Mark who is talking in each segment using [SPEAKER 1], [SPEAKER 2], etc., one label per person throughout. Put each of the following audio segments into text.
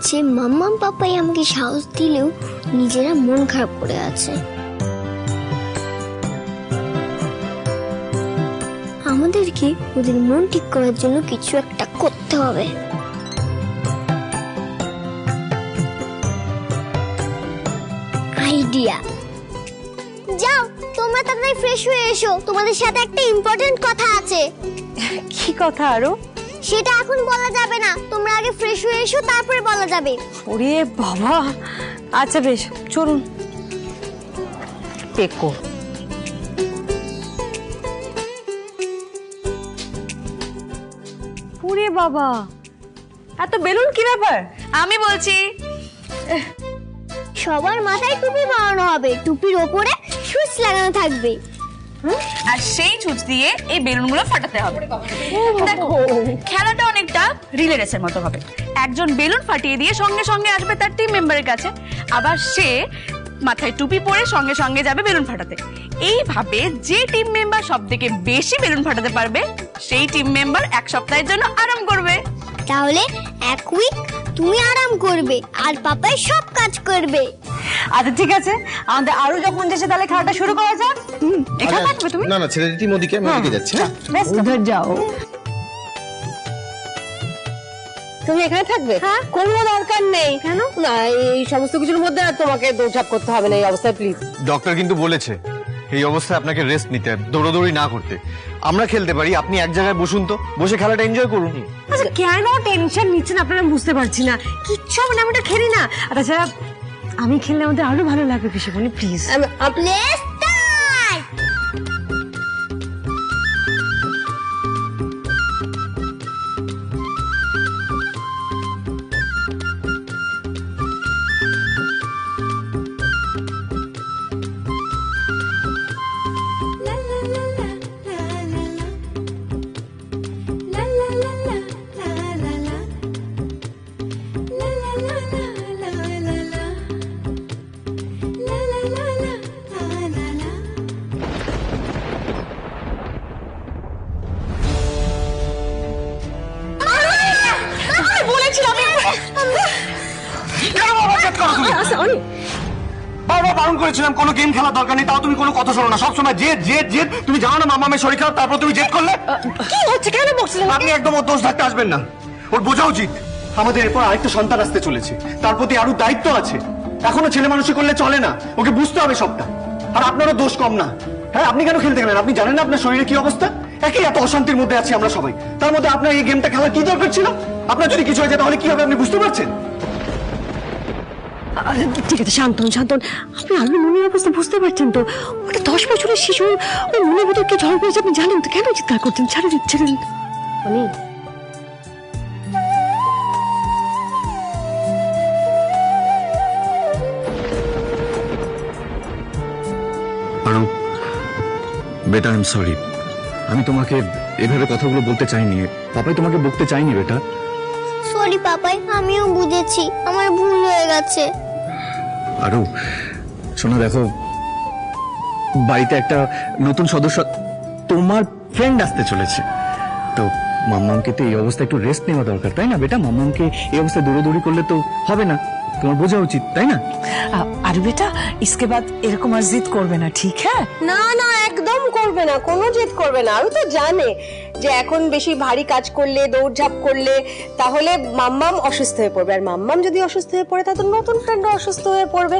[SPEAKER 1] হচ্ছে মাম্মাম পাপাই আমাকে সাহস দিলেও নিজেরা মন খারাপ করে আছে। আমাদেরকে ওদের মন ঠিক করার জন্য কিছু একটা করতে হবে। আইডিয়া! যাও তোমরা তাড়াতাড়ি ফ্রেশ হয়ে এসো, তোমাদের সাথে একটা ইম্পর্টেন্ট কথা আছে।
[SPEAKER 2] কি কথা আরো?
[SPEAKER 1] সেটা এখন বলা যাবে না, তোমরা আগে ফ্রেশ হয়ে এসো তারপরে বলা যাবে।
[SPEAKER 2] ওরে বাবা, আচ্ছা বেশ চলুন। টেকো ওরে বাবা, এত বেলুন কি ব্যাপার?
[SPEAKER 3] আমি বলছি
[SPEAKER 1] সবার মাথায় টুপি বানানো হবে, টুপির ওপরে সুইচ লাগানো থাকবে,
[SPEAKER 3] আর সেই সুচ দিয়ে এই বেলুনগুলো ফাটাতে হবে। দেখো খেলাটা অনেকটা রিলে রেসের মতো হবে। একজন বেলুন ফাটিয়ে দিয়ে সঙ্গে সঙ্গে আসবে তার টিম মেম্বারের কাছে, আবার সে মাথায় টুপি পরে সঙ্গে সঙ্গে যাবে বেলুন ফাটাতে। এইভাবে যে টিম মেম্বার সবথেকে বেশি বেলুন ফাটাতে পারবে সেই টিম মেম্বার এক সপ্তাহের জন্য আরাম করবে।
[SPEAKER 1] তাহলে এক উইক তুমি আরাম করবে আর পাপাই সব কাজ করবে।
[SPEAKER 2] আচ্ছা ঠিক আছে, আমাদের আরো যখন যাচ্ছে তাহলে খেলাটা শুরু করা যাক। এখানে থাকবে তুমি?
[SPEAKER 4] না না, ছেড়ে দিতি মোদিকে, আমি ওদিকে যাচ্ছি।
[SPEAKER 2] উধর যাও। তুমি এখানে থাকবে? কোনো দরকার নেই। কেন না, এই সমস্ত কিছুর মধ্যে আর তোমাকে দৌড়ঝাঁপ করতে হবে না এই অবস্থায়, প্লিজ।
[SPEAKER 4] ডক্টর কিন্তু বলেছে এই অবস্থায় আপনাকে রেস্ট নিতে, দৌড়াদৌড়ি না করতে। আমরা খেলতে পারি, আপনি এক জায়গায় বসুন তো, বসে খেলাটা এনজয় করুন।
[SPEAKER 2] আচ্ছা কেন টেনশন নিচ্ছেন আপনারা বুঝতে পারছি না। কিচ্ছু হবে না, আমি এটা খেলি না। আর তাছাড়া আমি খেললে আমাদের আরো ভালো লাগবে পিসিমণি, প্লিজ।
[SPEAKER 4] বারবার বারণ করেছিলাম কোনো গেম খেলার দরকার নেই, তাও তুমি কোনো কথা শোনো না। সবসময় জেদ জেদ জেদ। তুমি জানো না মামামের শরীর খারাপ, তারপর তুমি জেদ করলে।
[SPEAKER 2] কি হচ্ছে, কেন বকছিলেন?
[SPEAKER 4] আপনি একদম ওর দোষ থাকতে আসবেন না। ওর বোঝা উচিত আমাদের এরপর আরেকটা সন্তান আসতে চলেছে, তার প্রতি আরো দায়িত্ব আছে। এখনো ছেলে মানুষই করলে চলে না, ওকে বুঝতে হবে সবটা। আর আপনারও দোষ কম না। হ্যাঁ, আপনি কেন খেলতে গেলেন? আপনি জানেন না আপনার শরীরে কি অবস্থা? একই এত অশান্তির মধ্যে আছি আমরা সবাই, তার মধ্যে আপনার এই গেমটা খেলার কি দরকার ছিল? আপনার যদি কিছু হয়ে যায় তাহলে কি হবে আপনি বুঝতে পারছেন?
[SPEAKER 2] ঠিক আছে, শান্তন শান্তন। আপনি আমার মনের অবস্থা বুঝতে পারছেন তো? ওটা 10 বছরের শিশু, ওর মনের ভিতর কি ঝড় পড়েছে আপনি জানেন তো? কেন চিৎকার করছেন? ছেড়ে দিন, ছেড়ে দিন। অনেক
[SPEAKER 4] বেটা, আই এম সরি। আমি তোমাকে এভাবে কথাগুলো বলতে চাইনি। পাপাই তোমাকে বকতে চাইনি বেটা।
[SPEAKER 1] সরি পাপাই, আমিও বুঝেছি, আমার ভুল হয়ে গেছে।
[SPEAKER 4] আরো শোনো, দেখো বাড়িতে একটা নতুন সদস্য, তোমার ফ্রেন্ড আসতে চলেছে, তো মাম্মামকে তো এই অবস্থায় একটু রেস্ট নেওয়া দরকার, তাই না বেটা? মাম্মামকে এই অবস্থায় দৌড়াদৌড়ি করলে তো হবে না, তোমার বোঝা উচিত, তাই না?
[SPEAKER 5] আর বেটা इसके बाद এরকম আর জিদ করবে না, ঠিক হ্যাঁ?
[SPEAKER 2] না না, একদম করবে না, কোনো জেদ করবে না। আর তো জানে যে এখন বেশি ভারী কাজ করলে, দৌড়ঝাঁপ করলে তাহলে মাম্মাম অসুস্থ হয়ে পড়বে, আর মাম্মাম যদি অসুস্থ হয়ে পড়ে তাহলে নতুন ফ্রেন্ড অসুস্থ হয়ে পড়বে।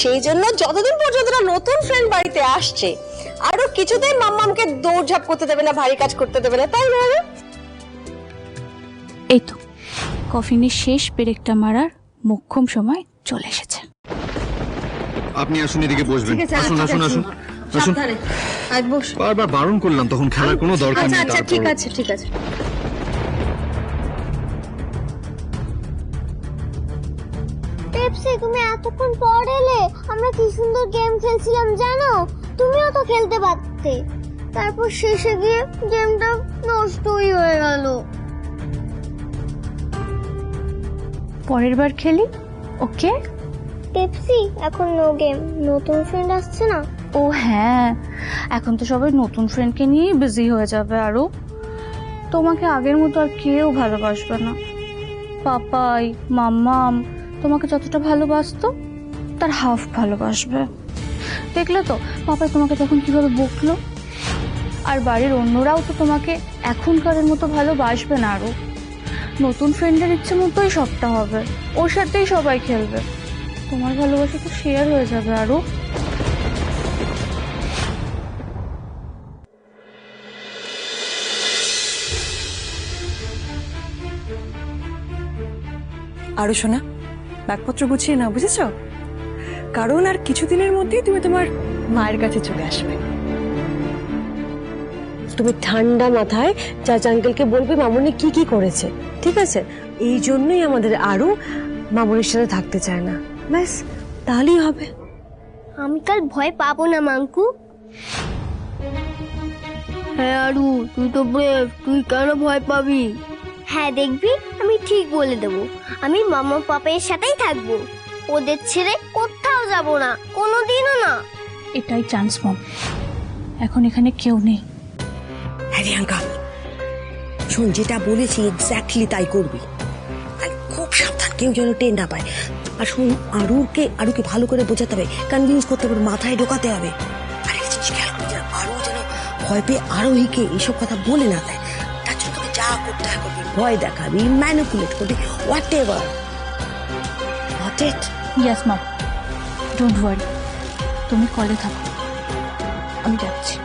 [SPEAKER 2] সেই জন্য যতদিন পর্যন্ত না নতুন ফ্রেন্ড বাড়িতে আসছে আরো কিছুতেই মাম্মামকে দৌড়ঝাঁপ করতে দেবে না, ভারী কাজ করতে দেবে না, তাই না?
[SPEAKER 6] এই তো কফিনের শেষ পেরেকটা মারার মোক্ষম সময় চলে এসেছে।
[SPEAKER 4] আপনি আসুন, এদিকে বসবেন। আসুন আসুন আসুন আসুন।
[SPEAKER 2] আজ বস।
[SPEAKER 4] বারবার বারণ করলাম, তখন খেলার কোনো দরকার নেই।
[SPEAKER 2] আচ্ছা ঠিক আছে, ঠিক আছে।
[SPEAKER 1] পেপসি, তুমি এতক্ষণ পর এলে। আমরা কি সুন্দর গেম খেলছিলাম জানো? তুমিও তো খেলতে পারতে, তারপর শেষে গিয়ে গেমটা নষ্টই হয়ে গেল।
[SPEAKER 6] পরের বার খেলি, ওকে?
[SPEAKER 1] পেপসি, এখন নো গেম, নতুন ফ্রেন্ড আসছে না?
[SPEAKER 6] ও হ্যাঁ, এখন তো সবাই নতুন ফ্রেন্ডকে নিয়েই বিজি হয়ে যাবে। আরো তোমাকে আগের মতো আর কেউ ভালোবাসবে না। পাপাই মাম্মাম তোমাকে যতটা ভালোবাসতো তার হাফ ভালোবাসবে। দেখলে তো পাপাই তোমাকে তখন কিভাবে বকলো। আর বাড়ির অন্যরাও তো তোমাকে এখনকারের মতো ভালোবাসবে না আরো। নতুন ফ্রেন্ডের ইচ্ছে মতোই সবটা হবে, ওর সাথেই সবাই খেলবে। তোমার ভালোবাসা তো শেয়ার হয়ে যাবে আরো।
[SPEAKER 5] আরো শোনা, ব্যাগপত্র গুছিয়ে নাও, বুঝেছো? কারণ আর কিছুদিনের মধ্যেই তুমি তোমার মায়ের কাছে চলে আসবে।
[SPEAKER 2] তুমি ঠান্ডা মাথায় চাচা আঙ্কেলকে বলবে মামুনি কি কি করেছে, ঠিক আছে? এই জন্যই আমাদের আরো মামুনির সাথে থাকতে চায় না, ব্যাস তাহলেই হবে।
[SPEAKER 1] আমি কাল ভয় পাবো না মাঙ্কু। হ্যাঁ আরু, তুই তো ব্রেভ, তুই কেন ভয় পাবি? হ্যাঁ দেখবি, আমি ঠিক বলে দেবো। আমি মামা পাপাইয়ের সাথেই থাকবো, ওদের ছেড়ে কোথাও যাব না, কোনোদিনও না।
[SPEAKER 6] এটাই চান্স মম, এখন এখানে কেউ নেই।
[SPEAKER 7] হ্যাঁ রিয়াঙ্কা, শোন, যেটা বলেছি এক্স্যাক্টলি তাই করবি। আর খুব সাবধান, কেউ যেন টের না পায়। আর শোন, আরুকে ভালো করে বোঝাতে হবে, কনভিন্স করতে হবে, মাথায় ঢোকাতে হবে। আর একটা জিনিস খেয়াল করবি, আরু যেন ভয় পেয়ে আরোহীকে এইসব কথা বলে না দেয়। তার জন্য তোকে যা করতে হয় করবি, ভয় দেখাবি, ম্যানিপুলেট করবি, whatever. Got it?
[SPEAKER 6] Yes mom, don't worry, তুমি কলে থাকো, আমি যাচ্ছি।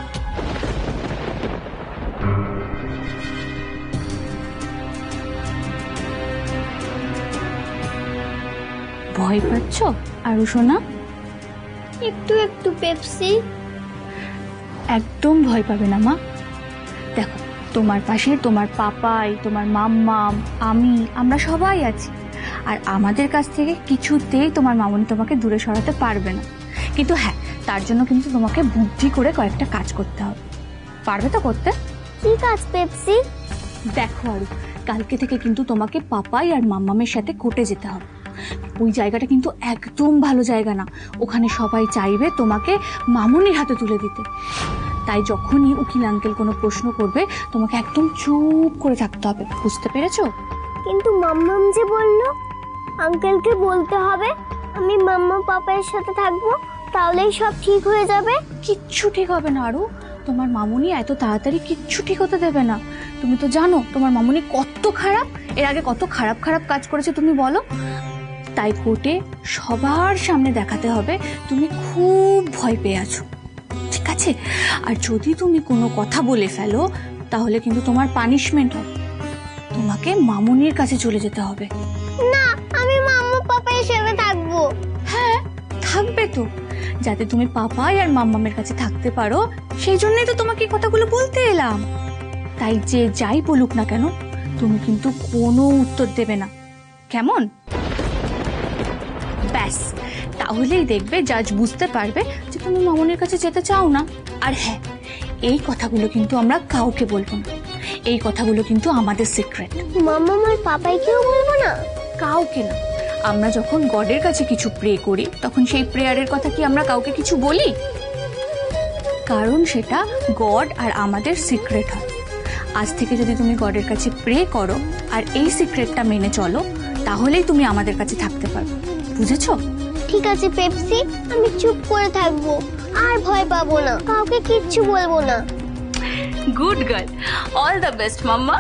[SPEAKER 6] ভয় পাচ্ছ আরু সোনা?
[SPEAKER 1] একটু একটু পেপসি।
[SPEAKER 6] একদম ভয় পাবে না মা। দেখো, তোমার পাশে তোমার পাপাই, তোমার মাম্মাম, আমরা সবাই আছি। আর আমাদের কাছ থেকে কিছুতেই তোমার মামুনি তোমাকে দূরে সরাতে পারবে না। কিন্তু হ্যাঁ, তার জন্য কিন্তু তোমাকে বুদ্ধি করে কয়েকটা কাজ করতে হবে। পারবে তো করতে?
[SPEAKER 1] কি কাজ পেপসি?
[SPEAKER 6] দেখো আরু, কালকে থেকে কিন্তু তোমাকে পাপাই আর মাম্মামের সাথে কোর্টে যেতে হবে। ওই জায়গাটা কিন্তু একদম ভালো জায়গা না, ওখানে সবাই চাইবে তোমাকে মামুনির হাতে তুলে দিতে। তাই যখনই উকিল আঙ্কেল কোনো প্রশ্ন করবে তোমাকে একদম চুপ করে থাকতে হবে, বুঝতে পেরেছো?
[SPEAKER 1] কিন্তু মাম্মাম যে বললো আঙ্কেলকে বলতে হবে আমি মাম্মা পাপায়ের সাথে থাকবো, তাহলেই সব ঠিক হয়ে যাবে।
[SPEAKER 6] কিচ্ছু ঠিক হবে না আরু, তোমার মামুনি এত তাড়াতাড়ি কিচ্ছু ঠিক হতে দেবে না। তুমি তো জানো তোমার মামুনি কত খারাপ, এর আগে কত খারাপ খারাপ কাজ করেছে তুমি বলো। তাই কোর্টে সবার সামনে দেখাতে হবে তুমি খুব ভয় পেয়ে আছো, ঠিক আছে? আর যদি তুমি কোনো কথা বলে ফেলো তাহলে কিন্তু তোমার পানিশমেন্ট হবে, তোমাকে মামুনির কাছে চলে যেতে হবে।
[SPEAKER 1] না, আমি মাম্মা পাপায়ের সাথে থাকবো।
[SPEAKER 6] হ্যাঁ, থাকবে তো, যাতে তুমি পাপাই আর মাম্মামের কাছে থাকতে পারো, সেই জন্যই তো তোমাকে এই কথাগুলো বলতে এলাম। তাই যে যাই বলুক না কেন, তুমি কিন্তু কোনো উত্তর দেবে না, কেমন? ব্যাস, তাহলেই দেখবে জাজ বুঝতে পারবে যে তুমি মামুনির কাছে যেতে চাও না। আর হ্যাঁ, এই কথাগুলো কিন্তু আমরা কাউকে বলবো না, এই কথাগুলো কিন্তু আমাদের সিক্রেট।
[SPEAKER 1] মাম্মা আর পাপাইকেও বলবো না?
[SPEAKER 6] কাউকে না। আমরা যখন গডের কাছে কিছু প্রে করি তখন সেই প্রেয়ারের কথা কি আমরা কাউকে কিছু বলি? কারণ সেটা গড আর আমাদের সিক্রেট হয়। আজ থেকে যদি তুমি গডের কাছে প্রে করো আর এই সিক্রেটটা মেনে চলো, তাহলেই তুমি আমাদের কাছে থাকতে পারবে, বুঝেছো?
[SPEAKER 1] ঠিক আছে পেপসি, আমি চুপ করে থাকবো, আর ভয় পাবো না, কাউকে কিচ্ছু বলবো না।
[SPEAKER 3] Good girl, all the best mamma.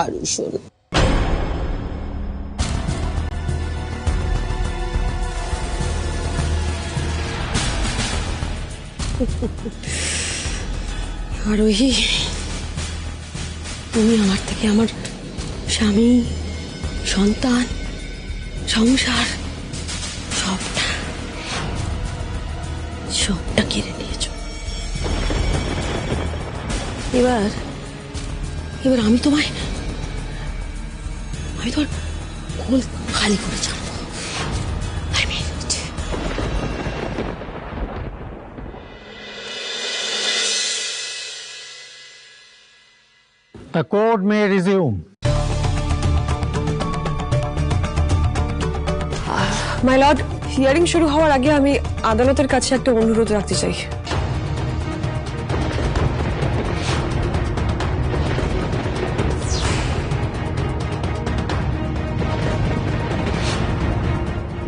[SPEAKER 7] Aru শোন, আরোহী, তুমি আমার থেকে আমার স্বামী, সন্তান, সংসার সবটা সবটা কেড়ে নিয়েছ। এবার আমি তোমার কোল খালি করে ছাড়বো। I mean it.
[SPEAKER 8] The court may resume.
[SPEAKER 2] My lord,
[SPEAKER 5] hearing শুরু হওয়ার আগে আমি আদালতের কাছে একটা অনুরোধ রাখতে চাই।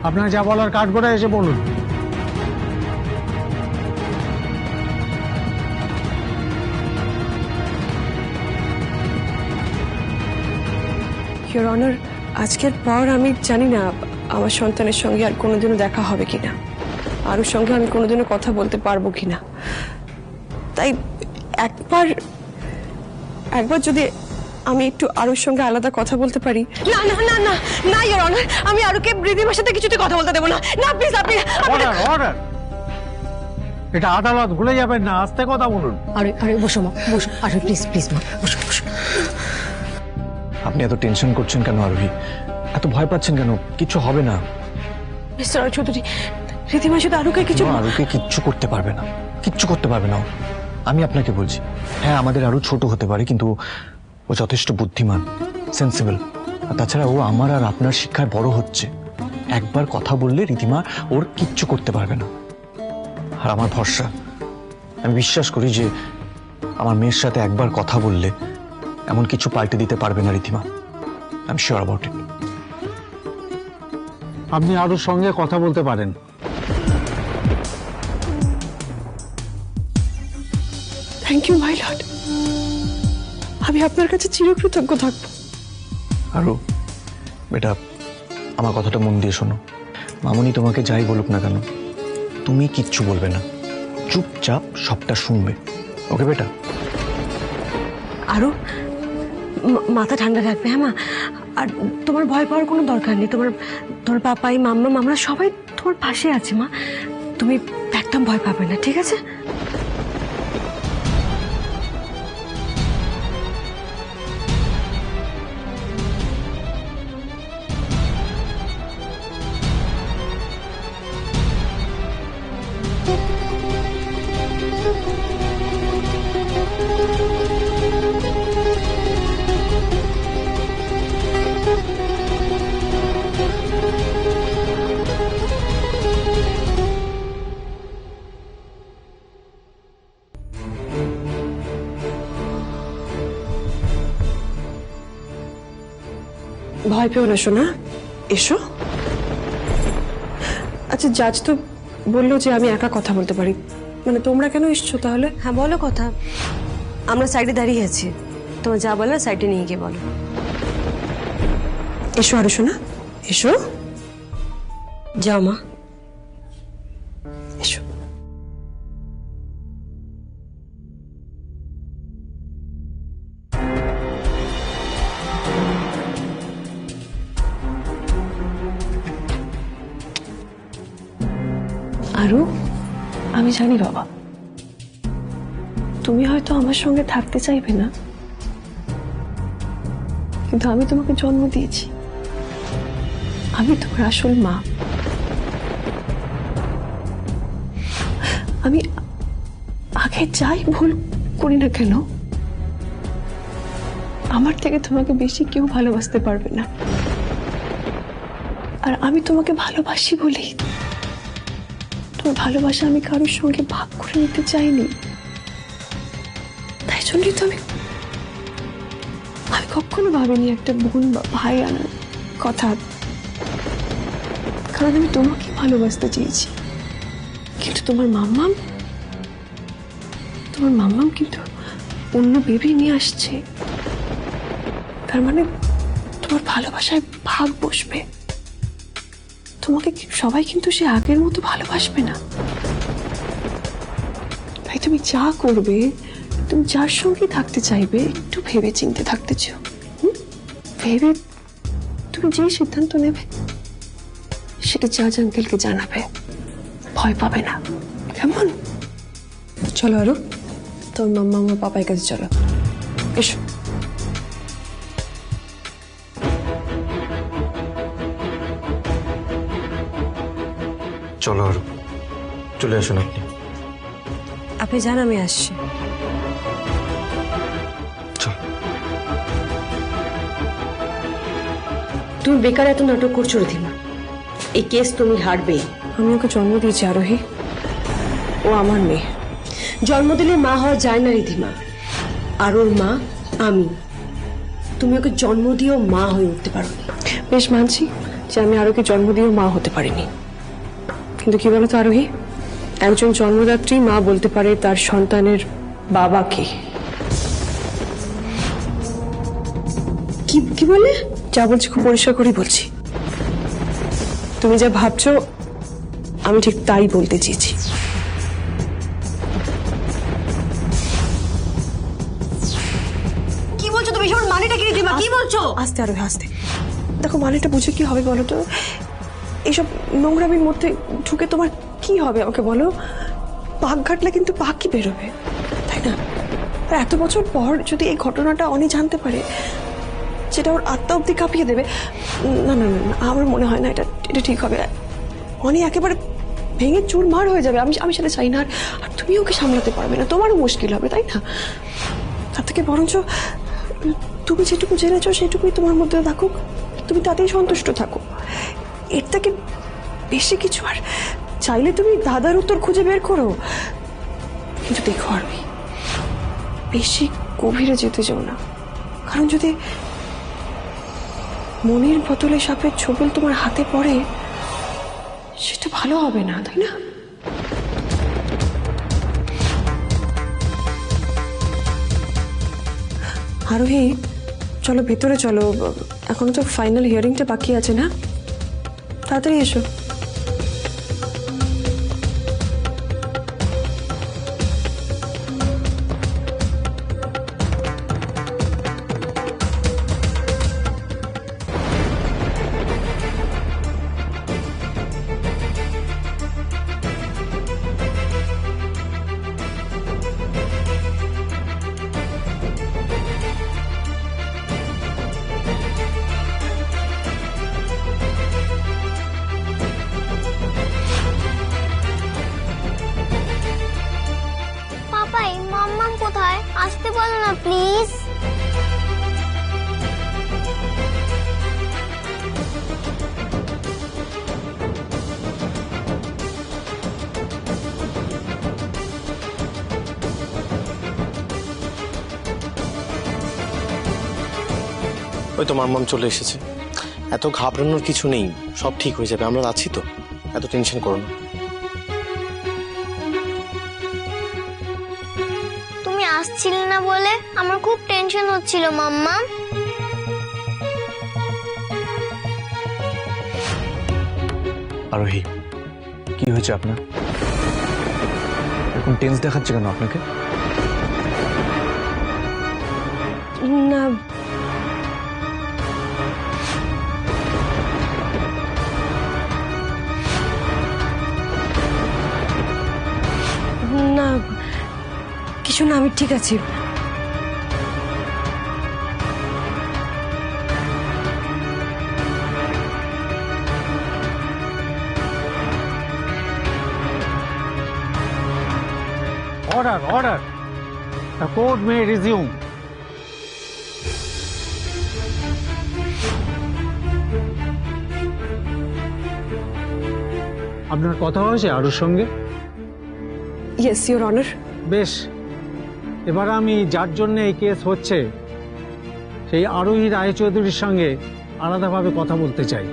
[SPEAKER 8] আপনার যা বলার কাঠ করে এসে বলুন।
[SPEAKER 5] ইওর অনার, আজকের পর আমি জানি না আমার সন্তানের সঙ্গে আর কোনোদিনও দেখা হবে কিনা, আরুর সঙ্গে আমি কোনোদিনও কথা বলতে পারবো কিনা। তাই একবার যদি আমি একটু আরুর সঙ্গে আলাদা কথা বলতে পারি।
[SPEAKER 2] না না না না না ইওর অনার, আমি আরুকে রিদিমার সাথে কিছুতে কথা বলতে দেবো না। না প্লিজ, আপনি
[SPEAKER 8] অর্ডার অর্ডার, এটা আদালত, ভুলে যাবেন না, আস্তে কথা বলুন।
[SPEAKER 7] আরে আরে বসো মা, বসো। আরে প্লিজ প্লিজ মা, বসো বসো।
[SPEAKER 4] আপনি এত টেনশন করছেন কেন আরোহী? এত ভয় পাচ্ছেন কেন? কিছু হবে না।
[SPEAKER 5] মিস্টার চৌধুরী, রিদিমা শুধু আরুকে কিছু
[SPEAKER 4] আরুকে কিচ্ছু করতে পারবে না, কিচ্ছু করতে পারবে না ও। আমি আপনাকে বলছি, হ্যাঁ আমাদের আরো ছোট হতে পারে, কিন্তু ও যথেষ্ট বুদ্ধিমান, সেন্সিবল। আর তাছাড়া ও আমার আর আপনার শিক্ষায় বড় হচ্ছে। একবার কথা বললে রিদিমা ওর কিচ্ছু করতে পারবে না। আর আমার ভরসা, আমি বিশ্বাস করি যে আমার মেয়ের সাথে একবার কথা বললে এমন কিছু পাল্টে দিতে পারবে না Ridhima. I am sure about it.
[SPEAKER 8] আপনি আরো সঙ্গে কথা বলতে পারেন।
[SPEAKER 5] থ্যাংক ইউ মাই লর্ড, আমি আপনার কাছে চিরকৃতজ্ঞ থাকবো।
[SPEAKER 4] আরো বেটা, আমার কথাটা মন দিয়ে শোনো। মামুনি তোমাকে যাই বলুক না কেন, তুমি কিচ্ছু বলবে না, চুপচাপ সবটা শুনবে। ওকে বেটা?
[SPEAKER 2] আরু মাথা ঠান্ডা রাখবে, হ্যাঁ মা। আর তোমার ভয় পাওয়ার কোনো দরকার নেই। তোমার পাপাই, মাম্মা, আমরা সবাই তোমার পাশে আছি মা। তুমি একদম ভয় পাবে না, ঠিক আছে?
[SPEAKER 5] ভয় পেও না সোনা, এসো। আচ্ছা, জাজ তো বললো যে আমি একা কথা বলতে পারি, মানে তোমরা কেন এসছো তাহলে?
[SPEAKER 2] হ্যাঁ বলো কথা। আমরা সাইডে দাঁড়িয়ে আছি, তোমার যা বলো সাইডে নিয়ে গিয়ে বলো।
[SPEAKER 5] এসো আরো সোনা, এসো।
[SPEAKER 2] যাও মা,
[SPEAKER 5] এসো। আরু, আমি জানি বাবা, তুমি হয়তো আমার সঙ্গে থাকতে চাইবে না, কিন্তু আমি তোমাকে জন্ম দিয়েছি, আমি তোমার আসল মা। আমি আগে যাই ভুল করি না কেন, আমার থেকে তোমাকে বেশি কেউ ভালোবাসতে পারবে না। আর আমি তোমাকে ভালোবাসি বলেই তোমার ভালোবাসা আমি কারোর সঙ্গে ভাগ করে নিতে চাইনি। তাই জন্যই তো আমি কখনো ভাবিনি একটা বোন বা ভাই আনার কথা, কারণ আমি তোমাকে ভালোবাসতে চেয়েছি। কিন্তু তোমার মাম্মাম কিন্তু অন্য বেবি নিয়ে আসছে, তার মানে তোমার ভালোবাসায় ভাগ বসবে। তোমাকে সবাই কিন্তু সে আগের মতো ভালোবাসবে না। তাই তুমি যা করবে, তুমি যার সঙ্গে থাকতে চাইবে, একটু ভেবে চিন্তে থাকতে চাও। ভেবে তুমি যে সিদ্ধান্ত নেবে সেটা জাজ আঙ্কেলকে জানাবে, ভয় পাবে না, কেমন? চলো আরো, তোর মাম্মা আমার পাপার কাছে চলো, এসো।
[SPEAKER 4] চলো আরো, চলে আসুন আপনি।
[SPEAKER 2] আপনি যান, আমি আসছি। তুমি বেকার এত নাটক করছো রিধিমা, এই কেস তুমি হারবে।
[SPEAKER 5] আমি ওকে জন্ম দিয়েছি আরোহী, ও আমার মেয়ে।
[SPEAKER 2] জন্ম দিলে মা হওয়া যায় না রিধিমা। আর ওর মা আমি। তুমি ওকে জন্ম দিয়েও মা হয়ে উঠতে পারো।
[SPEAKER 5] বেশ মানছি যে আমি আরোকে জন্ম দিয়েও মা হতে পারিনি, কিন্তু কি বলতো আরোহী, একজন জন্মদাত্রী মা বলতে পারে তার সন্তানের বাবাকে।
[SPEAKER 2] কি কি বলে?
[SPEAKER 5] যা বলছি খুব পরিষ্কার করেই বলছি। তুমি যা ভাবছো আমি ঠিক তাই বলতে চেয়েছি।
[SPEAKER 2] কি বলছো তুমি? এসব মানেটা কি রিধিমা? কি বলছো?
[SPEAKER 5] আস্তে আরোহী আস্তে। দেখো মানেটা বুঝে কি হবে বলো তো? এইসব নোংরামির মধ্যে ঢুকে তোমার কি হবে আমাকে বলো? পাক ঘাটলে কিন্তু পাকই বেরোবে, তাই না? আর এত বছর পর যদি এই ঘটনাটা অনি জানতে পারে, যেটা ওর আত্মা অব্দি কাঁপিয়ে দেবে। না না না, আমার মনে হয় না এটা এটা ঠিক হবে। অনি একেবারে ভেঙে চুরমার হয়ে যাবে। আমি সেটা চাই না। আর তুমি ওকে সামলাতে পারবে না, তোমারও মুশকিল হবে, তাই না? তার থেকে বরঞ্চ তুমি যেটুকু জেনেছো সেটুকুই তোমার মধ্যে থাকুক, তুমি তাতেই সন্তুষ্ট থাকো। এর থেকে বেশি কিছু আর চাইলে তুমি দাদার উত্তর খুঁজে বের করো, কিন্তু দেখো আরবি, বেশি গভীরে যেতে যাও না। কারণ যদি মনের বদলে সাপের ছোবল তোমার হাতে পড়ে, সেটা ভালো হবে না, তাই না? আরোহী, চলো ভেতরে চলো, এখন তো ফাইনাল হিয়ারিংটা বাকি আছে না? তাড়াতাড়ি এসো।
[SPEAKER 1] পাপাই মাম্মাম কোথায়? আসতে বলো না প্লিজ।
[SPEAKER 9] ওই তো মাম্মাম চলে এসেছে। এত ঘাবড়ানোর কিছু নেই, সব ঠিক হয়ে যাবে, আমরা আছি তো, এত টেনশন করো না।
[SPEAKER 1] তুমি আসছিলে না বলে আমার খুব টেনশন হচ্ছিল মাম্মাম।
[SPEAKER 4] আরোহী, কি হয়েছে আপনার? এরকম টেন্স দেখাচ্ছে কেন আপনাকে?
[SPEAKER 5] না, না কিছু না, আমি ঠিক আছি।
[SPEAKER 8] Order, order. The court may resume. আপনার কথা হয়েছে আরুর সঙ্গে?
[SPEAKER 5] Yes your honour.
[SPEAKER 8] বেশ, এবার আমি যার জন্য এই কেস হচ্ছে সেই আরোহী রায়চৌধুরীর সঙ্গে আলাদাভাবে কথা বলতে চাই।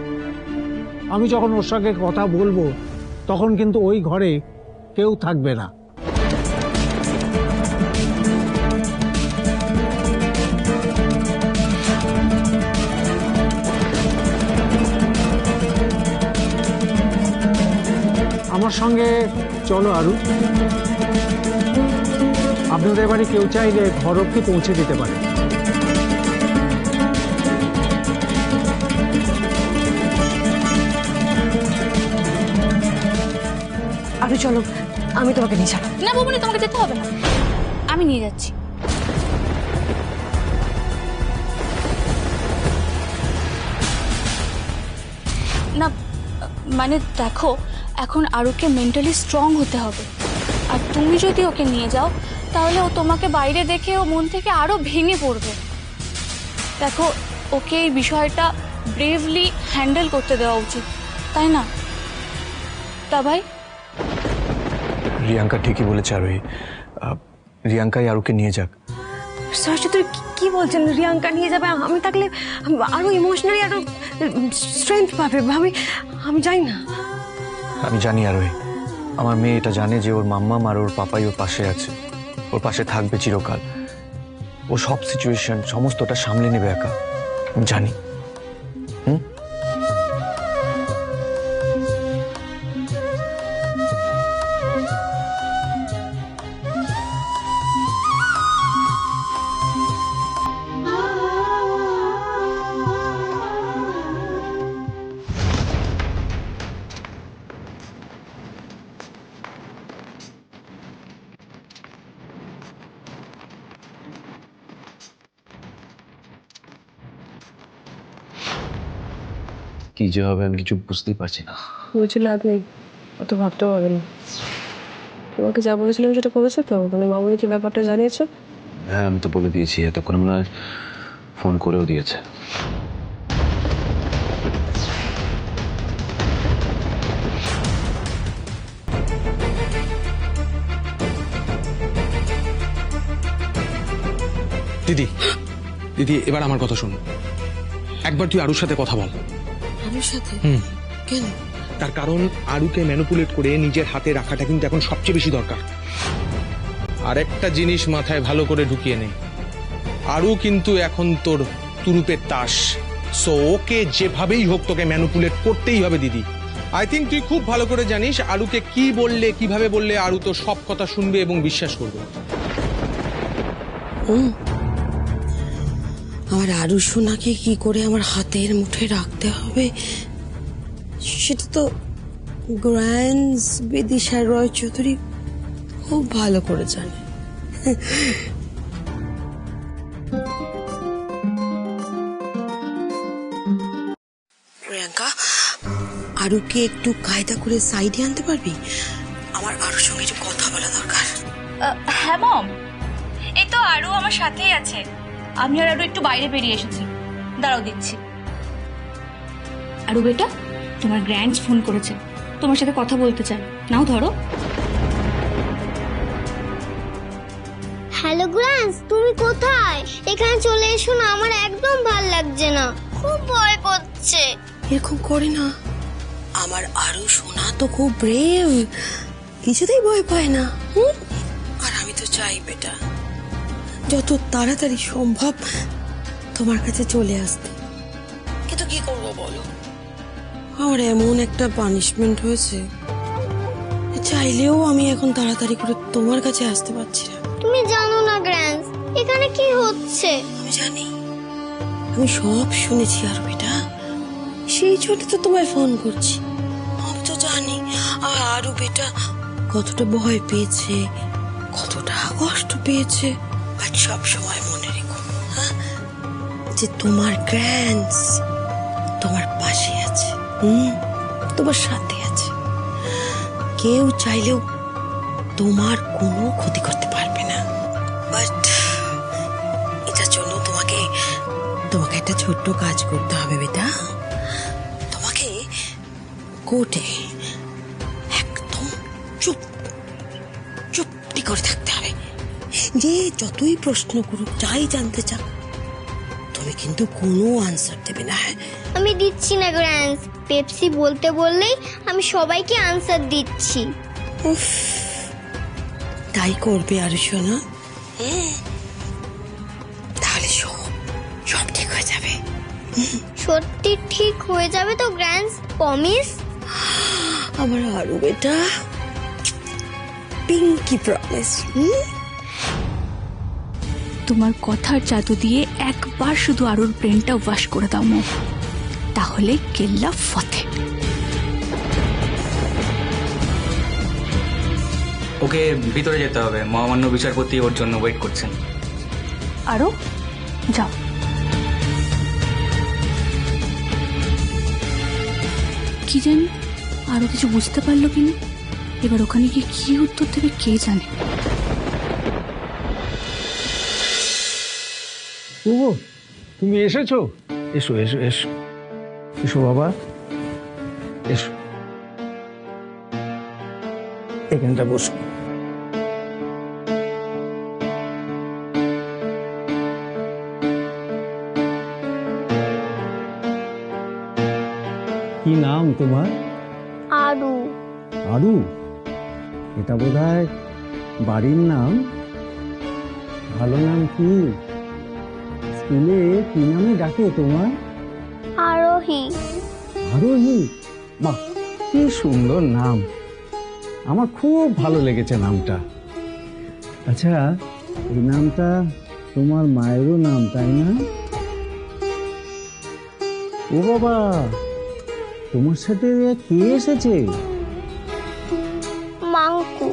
[SPEAKER 8] আমি যখন ওর সঙ্গে কথা বলবো তখন কিন্তু ওই ঘরে কেউ থাকবে না। আমার সঙ্গে চলো আরু, আপনাদের বাড়ি কেউ চাইলে ঘর অবধি পৌঁছে দিতে পারে।
[SPEAKER 2] আরু চলো, আমি তোমাকে নিয়ে যাবো।
[SPEAKER 6] না বৌমনি, তোমাকে যেতে হবে না, আমি নিয়ে যাচ্ছি। না মানে দেখো, এখন আরুকে মেন্টালি স্ট্রং হতে হবে। আর তুমি যদি ওকে নিয়ে যাও তাহলে ও তোমাকে বাইরে দেখে ও মন থেকে আরো ভেঙে পড়বে। দেখো, ওকে এই বিষয়টা ব্রেভলি হ্যান্ডেল করতে দেওয়া উচিত, তাই না? তা ভাই?
[SPEAKER 9] রিয়াঙ্কা ঠিকই বলেছে আরোহী, রিয়াঙ্কাই আরুকে নিয়ে যাক।
[SPEAKER 2] সাহসী তুই কি বলছেন? রিয়াঙ্কা নিয়ে যাবে? আমি থাকলে আরো ইমোশনালি আরো স্ট্রেংথ পাবে। আমি জানি না।
[SPEAKER 9] আমি জানি আরোহী, আমার মেয়ে এটা জানে যে ওর মাম্মাম আর ওর পাপাই ওর পাশে আছে, ওর পাশে থাকবে চিরকাল। ও সব সিচুয়েশন সমস্তটা সামলে নেবে একা, আমি জানি।
[SPEAKER 10] কি যে হবে আমি কিছু বুঝতেই পারছি না।
[SPEAKER 5] বুঝে লাভ নেই, অত ভাবতেও হবে না। তোমাকে যা বলেছিলাম সেটা করেছে তো? মানে মামুনি কি ব্যাপারটা জানিয়েছো?
[SPEAKER 10] হ্যাঁ, আমি তো বলে দিয়েছি, এতক্ষণ মনে হয় ফোন করেও দিয়েছে।
[SPEAKER 11] দিদি, দিদি এবার আমার কথা শোন। একবার তুই আরুর সাথে কথা বল।
[SPEAKER 7] আরুর সাথে?
[SPEAKER 11] কেন? তার কারণ আরুকে ম্যানিপুলেট করে নিজের হাতে রাখাটা কিন্তু এখন সবচেয়ে বেশি দরকার। আর একটা জিনিস মাথায় ভালো করে ঢুকিয়ে নে, আরু কিন্তু এখন তোর তুরুপের তাস। সো ওকে যেভাবেই হোক তোকে ম্যানিপুলেট করতেই হবে দিদি। আই থিঙ্ক তুই খুব ভালো করে জানিস আরুকে কি বললে, কিভাবে বললে আরু তোর সব কথা শুনবে এবং বিশ্বাস করবে।
[SPEAKER 7] আমার আরু সোনাকে কি করে আমার হাতের মুঠে রাখতে হবে সেটা তো গ্র্যান্ড বিদিশা রয় চৌধুরী খুব ভালো করে জানে। প্রিয়াঙ্কা, আরুকে একটু কায়দা করে সাইডে আনতে পারবি? আমার আরুর সঙ্গে একটু কথা বলা দরকার।
[SPEAKER 6] হ্যাঁ মম, এই তো আরু আমার সাথেই আছে। আমি আর আরু একটু বাইরে বেরিয়ে এসেছি, দাঁড়াও দিচ্ছি। আরু বেটা, তোমার গ্র্যান্ডস ফোন করেছে, তোমার সাথে কথা বলতে চায়, নাও ধরো।
[SPEAKER 1] হ্যালো গ্রান্স, তুমি কোথায়? এখানে চলে এসো না, আমার একদম ভাল লাগছে না, খুব ভয় করছে।
[SPEAKER 7] এরকম করে না, আমার আরু সোনা তো খুব ব্রেভ, কিছুতেই ভয় পায় না। আর আমি তো চাই বেটা যত তাড়াতাড়ি সম্ভব তোমার কাছে চলে আসতে, কিন্তু কি করবো বলো, আমার এমন একটা পানিশমেন্ট হয়েছে, চাইলেও আমি এখন তাড়াতাড়ি করে তোমার কাছে আসতে পারছি না।
[SPEAKER 1] তুমি জানো না গ্রান্স, এখানে কি হচ্ছে?
[SPEAKER 7] আমি জানি, আমি সব শুনেছি আর বেটা, সেই জন্য তো তোমায় ফোন করছি। আমি তো জানি আরু বেটা কতটা ভয় পেয়েছে, কতটা কষ্ট পেয়েছে। আর সব সময় মনে রেখো যে তোমার গ্র্যান্ডস তোমার পাশে আছে, তোমার সাথে আছে। কেউ চাইলেও তোমার কোনো ক্ষতি করতে পারবে না। বাট এটার জন্য তোমাকে একটা ছোট্ট কাজ করতে হবে বেটা। তোমাকে কোর্টে একদম চুপটি করে থাকতে হবে। যে যতই প্রশ্ন করুক, যাই জানতে চাও, তুমি কিন্তু কোনো আনসার দেবে না।
[SPEAKER 1] আমি দিচ্ছি না গ্রান্স, পেপসি বলতে বললেই আমি সবাইকে আনসার দিচ্ছি।
[SPEAKER 7] উফ, তাই করবে আরু সোনা? তাহলে সব ঠিক হয়ে যাবে।
[SPEAKER 1] সত্যি ঠিক হয়ে যাবে তো গ্রান্স? প্রমিস?
[SPEAKER 7] আমার আরু বেটা, পিঙ্কি প্রমিস।
[SPEAKER 6] তোমার কথার জাদু দিয়ে একবার শুধু আরুর ব্রেনটা ওয়াশ করে দাও মম, তাহলে কেল্লা ফতে।
[SPEAKER 12] ওকে ভিতরে যেতে হবে, মহামান্য বিচারপতি ওর জন্য ওয়েট করছেন।
[SPEAKER 6] আরো যাও। কি জানি আরো কিছু বুঝতে পারলো কিনা, এবার ওখানে গিয়ে কি উত্তর দেবে কে জানে।
[SPEAKER 8] তুমি এসেছো? এসো এসো এসো, এসো বাবা, এসো। এখানটা বসো। কি নাম তোমার?
[SPEAKER 1] আরু।
[SPEAKER 8] আরু? এটা বোধহয় বাড়ির নাম। ভালো নাম কি? স্কুলে কি নামে ডাকে তোমার?
[SPEAKER 1] আরোহী।
[SPEAKER 8] আরোহী? বাহ, কি সুন্দর নাম, আমার খুব ভালো লেগেছে নামটা। আচ্ছা, এই নামটা তোমার মায়েরও নাম, তাই না? ও বাবা, তোমার সাথে কে এসেছে?
[SPEAKER 1] মাঙ্কু।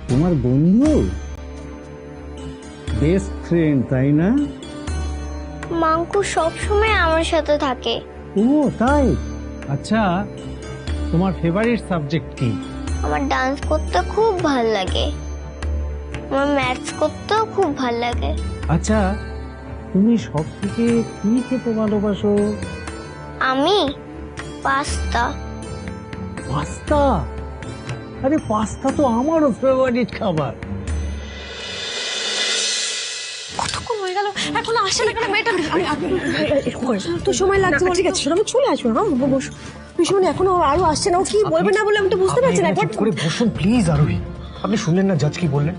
[SPEAKER 8] তোমার বন্ধু, বেস্ট ফ্রেন্ড, তাই না?
[SPEAKER 1] মাঙ্কু সবসময় আমার সাথে থাকে।
[SPEAKER 8] ও তাই? আচ্ছা, তোমার ফেভারিট সাবজেক্ট কি?
[SPEAKER 1] আমার ডান্স করতে খুব ভাল লাগে, আমার ম্যাথস করতেও খুব ভাল লাগে।
[SPEAKER 8] আচ্ছা, তুমি সব থেকে কি খেতে ভালোবাসো?
[SPEAKER 1] আমি পাস্তা।
[SPEAKER 8] পাস্তা? আরে পাস্তা তো আমারও ফেভারিট খাবার।
[SPEAKER 5] কতক্ষণ হয়ে গেল, এখন আসে না কেন মেয়েটা? তো সময় লাগছে। ঠিক আছে, আমি চলে আসবো। হ্যাঁ বসো। পিসমণি এখনো আরো আসছে না, ও কি বলবে না বলে আমি তো বুঝতে পারছি না। একবার
[SPEAKER 9] করে বসুন প্লিজ। আরোহী, আপনি শুনলেন না জাজ কি বললেন?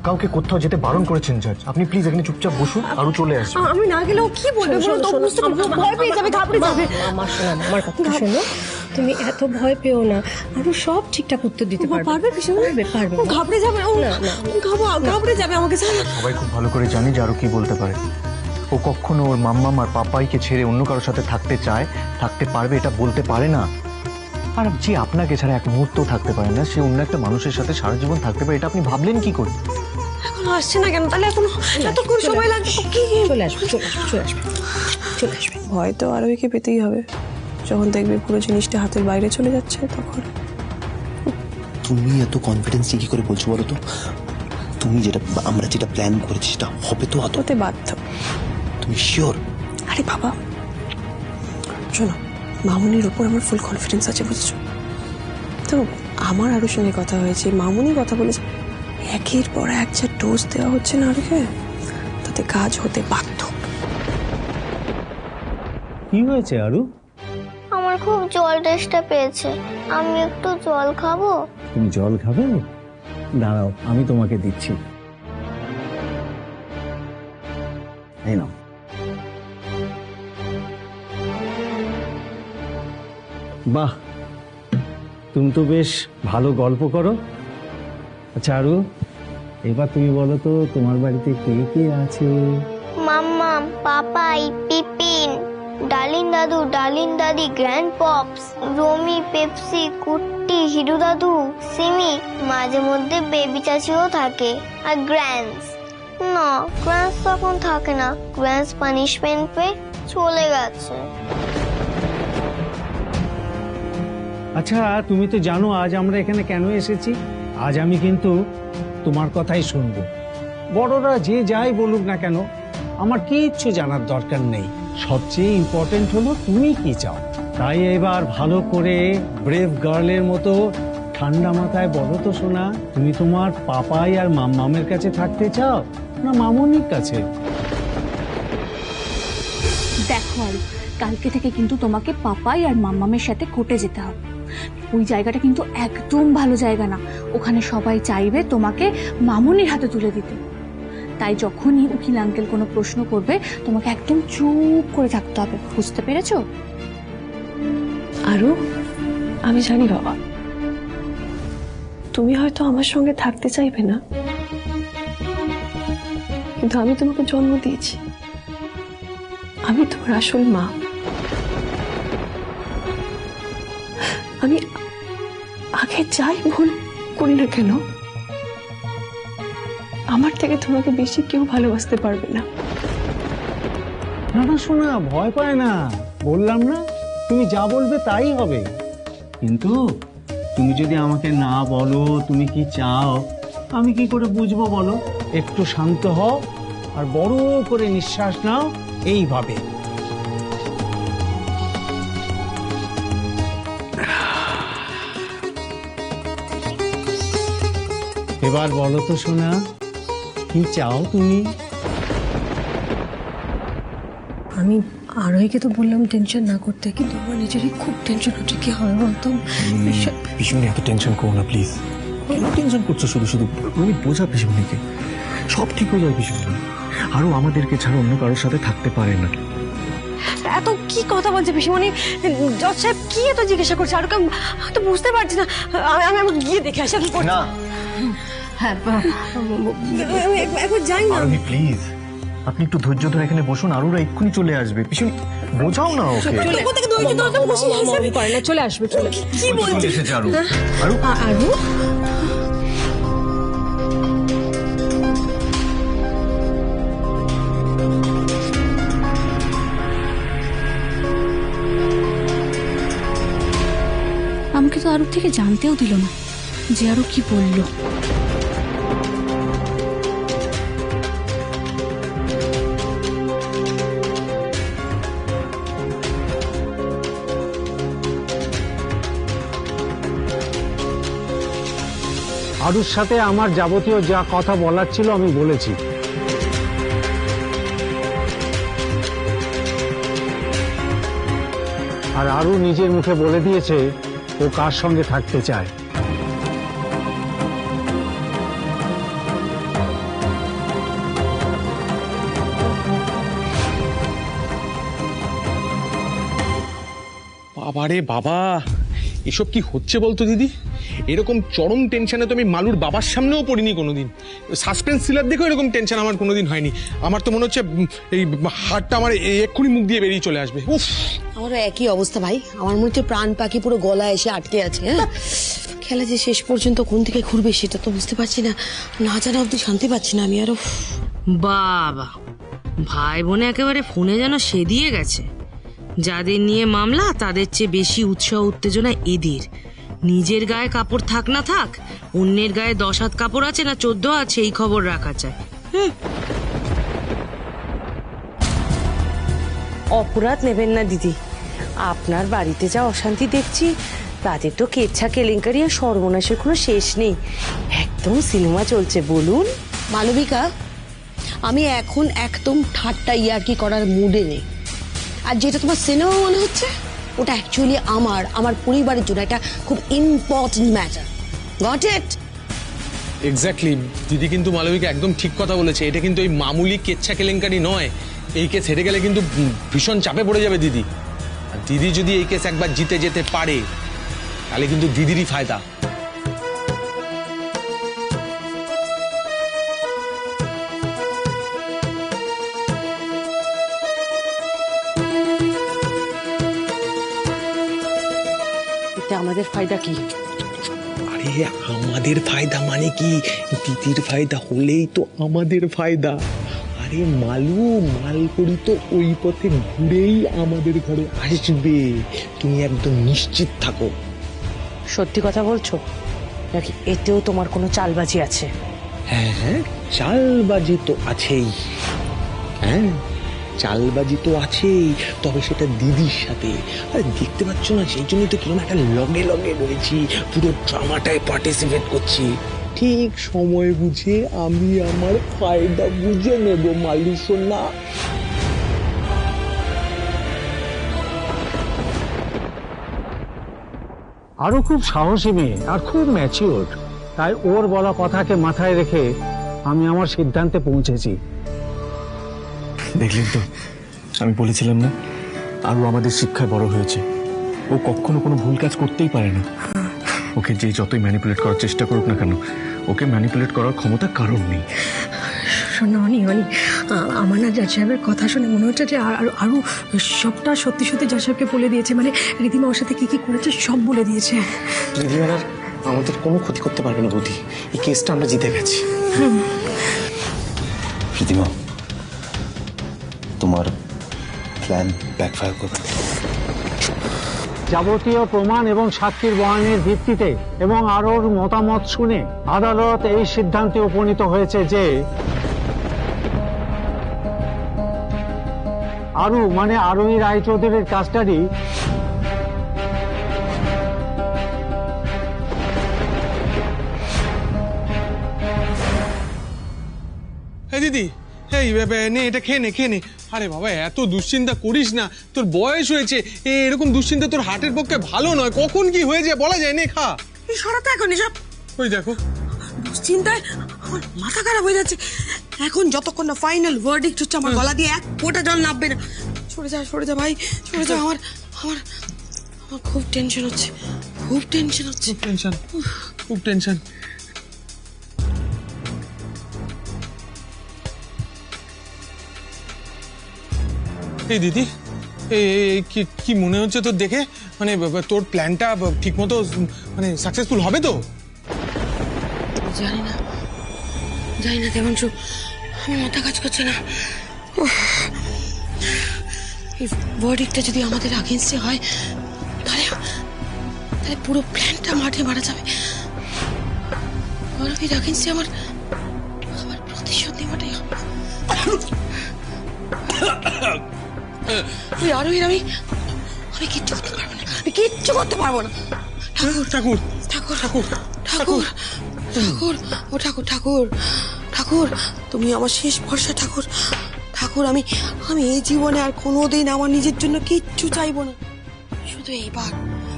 [SPEAKER 9] কাউকে কোথাও যেতে বারণ করেছেন জাজ। আপনি প্লিজ এখানে চুপচাপ বসুন, আরো চলে আসবে।
[SPEAKER 5] আমি না গেলেও কি বলবে বলো তো? বুঝতে পারছি, ভয় পেয়ে যাবে, ঘাবড়ে যাবে।
[SPEAKER 2] আমার শোনো, আমার কথা শোনো, তুমি এত ভয় পেও না, আরো সব ঠিকঠাক উত্তর দিতে পারবে।
[SPEAKER 5] পারবে পিসমণি?
[SPEAKER 2] পারবে।
[SPEAKER 5] ও ঘাবড়ে যাবে, ও ঘাবড়ে যাবে আমাকে।
[SPEAKER 9] সবাই খুব ভালো করে জানি যে আরো কি বলতে পারে। ও কখনো ওর মাম্মাম আর পাপাইকে ছেড়ে অন্য কারোর সাথে থাকতে চায়, থাকতে পারবে এটা বলতে পারে না। আর যে আপনাকে ছাড়া এক মুহূর্তও থাকতে পারে না, সে অন্য একটা মানুষের সাথে সারা জীবন থাকতে পারে, এটা আপনি ভাবলেন কি করে?
[SPEAKER 5] এখন আসছে না কেন? তাহলে এখন এতক্ষণ সময় লাগবে।
[SPEAKER 2] চলে আসবে, চলে আসবে, চলে আসবে, চলে আসবে।
[SPEAKER 5] ভয় তো আরোহীকে পেতেই হবে। যখন দেখবে পুরো জিনিসটা হাতের বাইরে চলে যাচ্ছে তখন।
[SPEAKER 13] তুমি এত কনফিডেন্স কি করে বলছো বলো তো? তুমি আমরা যেটা প্ল্যান করেছি সেটা হবে তো?
[SPEAKER 5] হতে বাধ্য।
[SPEAKER 13] তুমি শিওর?
[SPEAKER 5] আরে বাবা শোনো, মামুনির উপর আমার ফুল কনফিডেন্স আছে, বুঝছো তো? আমার আরোর সঙ্গে কথা হয়েছে, মামুনি কথা বলেছে, একের পর এক যা ডোজ দেওয়া হচ্ছে না আরোকে, তাতে কাজ হতে বাধ্য।
[SPEAKER 8] কি হয়েছে আরু?
[SPEAKER 1] আমার খুব জল তেষ্টা পেয়েছে, আমি একটু জল খাবো?
[SPEAKER 8] তুমি জল খাবে? দাঁড়াও, আমি তোমাকে দিচ্ছি। এই নাও। বাহ, তুমি তো বেশ ভালো গল্প করো। আচ্ছা আরু, এবার তুমি বলো তো তোমার বাড়িতে কে কে আছে?
[SPEAKER 1] মাম্মা, পাপাই, পিপিন, ডালিন দাদু, ডালিন দাদি, গ্র্যান্ড পপস, রমি, পেপসি, কুট্টি, হিরু দাদু, সিমি, মাঝে মধ্যে বেবি চাচিও থাকে, আর গ্র্যান্ডস। না, গ্র্যান্ডস তখন থাকে না, গ্র্যান্ডস পানিশমেন্ট পেয়ে চলে গেছে।
[SPEAKER 8] আচ্ছা, তুমি তো জানো আজ আমরা এখানে কেন এসেছি? আজ আমি কিন্তু তোমার কথাই শুনবো। বড়রা যে যাই বলুক না কেন, আমার কিচ্ছু জানার দরকার নেই। সবচেয়ে ইম্পর্টেন্ট হলো তুমি কি চাও। তাই এবার ভালো করে ব্রেভ গার্লের মতো ঠান্ডা মাথায় বলো তো সোনা, তুমি তোমার পাপাই আর মাম্মামের কাছে থাকতে চাও না মামুনির কাছে?
[SPEAKER 6] দেখো আরু, কালকে থেকে কিন্তু তোমাকে পাপাই আর মাম্মামের সাথে কোর্টে যেতে হবে। ওই জায়গাটা কিন্তু একদম ভালো জায়গা না, ওখানে সবাই চাইবে তোমাকে মামুনির হাতে তুলে দিতে। তাই যখনই উকিল আঙ্কেল কোনো প্রশ্ন করবে তোমাকে একদম চুপ করে থাকতে হবে, বুঝতে পেরেছো?
[SPEAKER 5] আরু, আমি জানি বাবা, তুমি হয়তো আমার সঙ্গে থাকতে চাইবে না, কিন্তু আমি তোমাকে জন্ম দিয়েছি, আমি তোমার আসল মা। আমি আগে যাই ভুল করি না কেন, আমার থেকে তোমাকে বেশি কেউ ভালোবাসতে পারবে না।
[SPEAKER 8] না না সোনা, ভয় পায় না, বললাম না তুমি যা বলবে তাই হবে। কিন্তু তুমি যদি আমাকে না বলো তুমি কি চাও, আমি কি করে বুঝবো বলো? একটু শান্ত হও আর বড় করে নিঃশ্বাস নাও, এইভাবে। এবার বলো তো সোনা, কি চাও তুমি?
[SPEAKER 5] আমি আরোহীকে তো বললাম টেনশন না করতে, কিন্তু আমার নিজেরই খুব টেনশন হচ্ছে। কি হবে বলতো?
[SPEAKER 9] পিসিমণি এত টেনশন করো না প্লিজ। কেন টেনশন করছো শুধু শুধু? তুমি বোঝা পিসিমণিকে, সব ঠিক হয়ে যাবে পিসিমণি। আরও আমাদেরকে ছাড়া অন্য কারোর সাথে থাকতে পারে না।
[SPEAKER 2] এত কি কথা বলছে পিসিমণি? জজ সাহেব কি এত জিজ্ঞাসা করছে? আর তো বুঝতে পারছি না। আমি গিয়ে দেখে আসি।
[SPEAKER 4] না
[SPEAKER 2] হ্যাঁ, একবার যাই না।
[SPEAKER 9] আরোহী প্লিজ, আপনি একটু ধৈর্য ধরে এখানে বসুন, আরুরা এক্ষুনি চলে আসবে। পিসিমণি বোঝাও না ওকে।
[SPEAKER 2] চলে আসবে। কি বলছিস?
[SPEAKER 9] এসেছে আরু। আরু
[SPEAKER 5] আরু
[SPEAKER 6] আমাকে তো আরুর থেকে জানতেও দিল না যে আরু কি বললো।
[SPEAKER 8] আরুর সাথে আমার যাবতীয় যা কথা বলার ছিল আমি বলেছি। আর আরু নিজের মুখে বলে দিয়েছে ও কার সঙ্গে থাকতে চায়।
[SPEAKER 11] বাবারে বাবা, এসব কি হচ্ছে বলতো দিদি? এরকম চরম টেনশনে তো আমি মালুর বাবার সামনেও পড়িনি কোনোদিন। সাসপেন্স থ্রিলার দেখো এরকম টেনশন আমার কোনোদিন হয়নি। আমার তো মনে হচ্ছে এই হাড়টা আমার এক্ষুনি মুখ দিয়ে বেরিয়ে চলে আসবে। উফ,
[SPEAKER 7] আমারও একই অবস্থা ভাই। আমার মনে হচ্ছে প্রাণ পাখি পুরো গলায় এসে আটকে আছে। হ্যাঁ, খেলা যে শেষ পর্যন্ত কোন দিকে ঘুরবে সেটা তো বুঝতে পারছি না। না জানা অব্দি শান্তি পাচ্ছি না আমি আরো।
[SPEAKER 14] বাবা, ভাই বোনে একেবারে ফোনে যেন সেদিয়ে গেছে। যাদের নিয়ে মামলা তাদের চেয়ে বেশি উৎসাহ উত্তেজনা এদের। নিজের গায়ে কাপড় থাক না থাক, অন্যের গায়ে 10 হাত কাপড় আছে না 14 আছে এই খবর রাখা চায়।
[SPEAKER 7] অপরাধ নেবেন না দিদি, আপনার বাড়িতে যা অশান্তি দেখছি তাতে তো কেচ্ছা কেলেঙ্কারি আর সর্বনাশের কোনো শেষ নেই। একদম সিনেমা চলছে বলুন। মালবিকা, আমি এখন একদম ঠাট্টা ইয়ার্কি করার মুডে নেই। আর যেটা তোমার সিনেমা মনে হচ্ছে ওটা অ্যাকচুয়ালি আমার পরিবারের জন্য একটা খুব important matter. Got it?
[SPEAKER 11] Exactly দিদি, কিন্তু মালবিকা একদম ঠিক কথা বলেছে। এটা কিন্তু এই মামুলি কেচ্ছা কেলেঙ্কারি নয়। এই কেস হেরে গেলে কিন্তু ভীষণ চাপে পড়ে যাবে দিদি। আর দিদি যদি এই কেস একবার জিতে যেতে পারে তাহলে কিন্তু দিদিরই ফায়দা।
[SPEAKER 7] এতে আমাদের ফায়দা কি?
[SPEAKER 11] আরে আমাদের ফায়দা মানে কি? দিদির ফায়দা হলেই তো আমাদের ফায়দা। আরে মালু মালকড়ি তো ওই পথে ঘুরেই আমাদের ঘরে আসবে, তুমি একদম নিশ্চিত থাকো।
[SPEAKER 7] সত্যি কথা বলছো নাকি এতেও তোমার কোনো চালবাজি আছে?
[SPEAKER 11] হ্যাঁ হ্যাঁ, চালবাজি তো আছেই। হ্যাঁ, চালবাজি তো আছেই, তবে সেটা দিদির সাথে। আরে দেখতে পাচ্ছ না, সেই জন্যই তো কিরকম একটা লগে লগে রয়েছি, পুরো ড্রামাটায় পার্টিসিপেট করছি। ঠিক সময় বুঝে আমি আমার ফায়দা বুঝে নেব মালু সোনা।
[SPEAKER 8] আরো খুব সাহসী মেয়ে আর খুব ম্যাচিওর, তাই ওর বলা কথাকে মাথায় রেখে আমি আমার সিদ্ধান্তে পৌঁছেছি।
[SPEAKER 9] দেখলেন তো, আমি বলেছিলাম না আরও আমাদের শিক্ষায় বড় হয়েছে। ও কখনো কোনো ভুল কাজ করতেই পারে না। ওকে যে যতই ম্যানিপুলেট করার চেষ্টা করুক না কেন, ওকে ম্যানিপুলেট করার ক্ষমতা কারণ নেই।
[SPEAKER 5] শোনো অনি, আমার না জজ সাহেবের কথা শুনে মনে হচ্ছে যে আরো সবটা সত্যি সত্যি জজ সাহেবকে বলে দিয়েছে। মানে রীতিমা ওর সাথে কি করেছে সব বলে দিয়েছে।
[SPEAKER 13] রিদিমার আমাদের কোনো ক্ষতি করতে পারবে না বৌদি, এই কেসটা আমরা জিতে গেছি। রিদিমা, তোমার প্ল্যান ব্যাকফায়ার করবে।
[SPEAKER 8] যাবতীয় প্রমাণ এবং সাক্ষীর বয়ানের ভিত্তিতে এবং আরোর মতামত শুনে আদালত এই সিদ্ধান্তে উপনীত হয়েছে যে আরু মানে আরোহী রায়চৌধুরীর কাস্টাডি
[SPEAKER 11] দিদি, এই নে এটা খেয়ে নে। আরে বাবা এত দুশ্চিন্তা করিস না, তোর বয়স হয়েছে, এরকম দুশ্চিন্তা তোর হার্টের পক্ষে ভালো নয়, কখন কি হয়ে যায় বলা যায়, নে খা।
[SPEAKER 14] সরাতে এখন এসব
[SPEAKER 11] ওই দেখো
[SPEAKER 14] দুশ্চিন্তায় আমার মাথা খারাপ হয়ে যাচ্ছে। এখন যতক্ষণ না ফাইনাল ভার্ডিক্ট হচ্ছে আমার গলা দিয়ে এক ফোঁটা জল নামবে না। সরে যা ভাই, সরে যা। আমার খুব টেনশন হচ্ছে, খুব টেনশন।
[SPEAKER 11] এই দিদি, কি মনে হচ্ছে তোর দেখে? মানে তোর প্ল্যানটা ঠিক মতো মানে সাকসেসফুল হবে তো?
[SPEAKER 14] জানি না দেবাংশু, আমার মাথা কাজ করছে না। এই ভার্ডিক্টটা যদি আমাদের আগেন্সে হয় তাহলে পুরো প্ল্যানটা মাঠে মারা যাবে। আরোহীর আগেন্সে আমার প্রতিশোধ নেওয়াটাই হবে। আরোহীর আমি কিচ্ছু করতে পারবো না। ঠাকুর, তুমি আমার শেষ ভরসা। ঠাকুর, আমি এই জীবনে আর কোনোদিন আমার নিজের জন্য কিচ্ছু চাইবো না।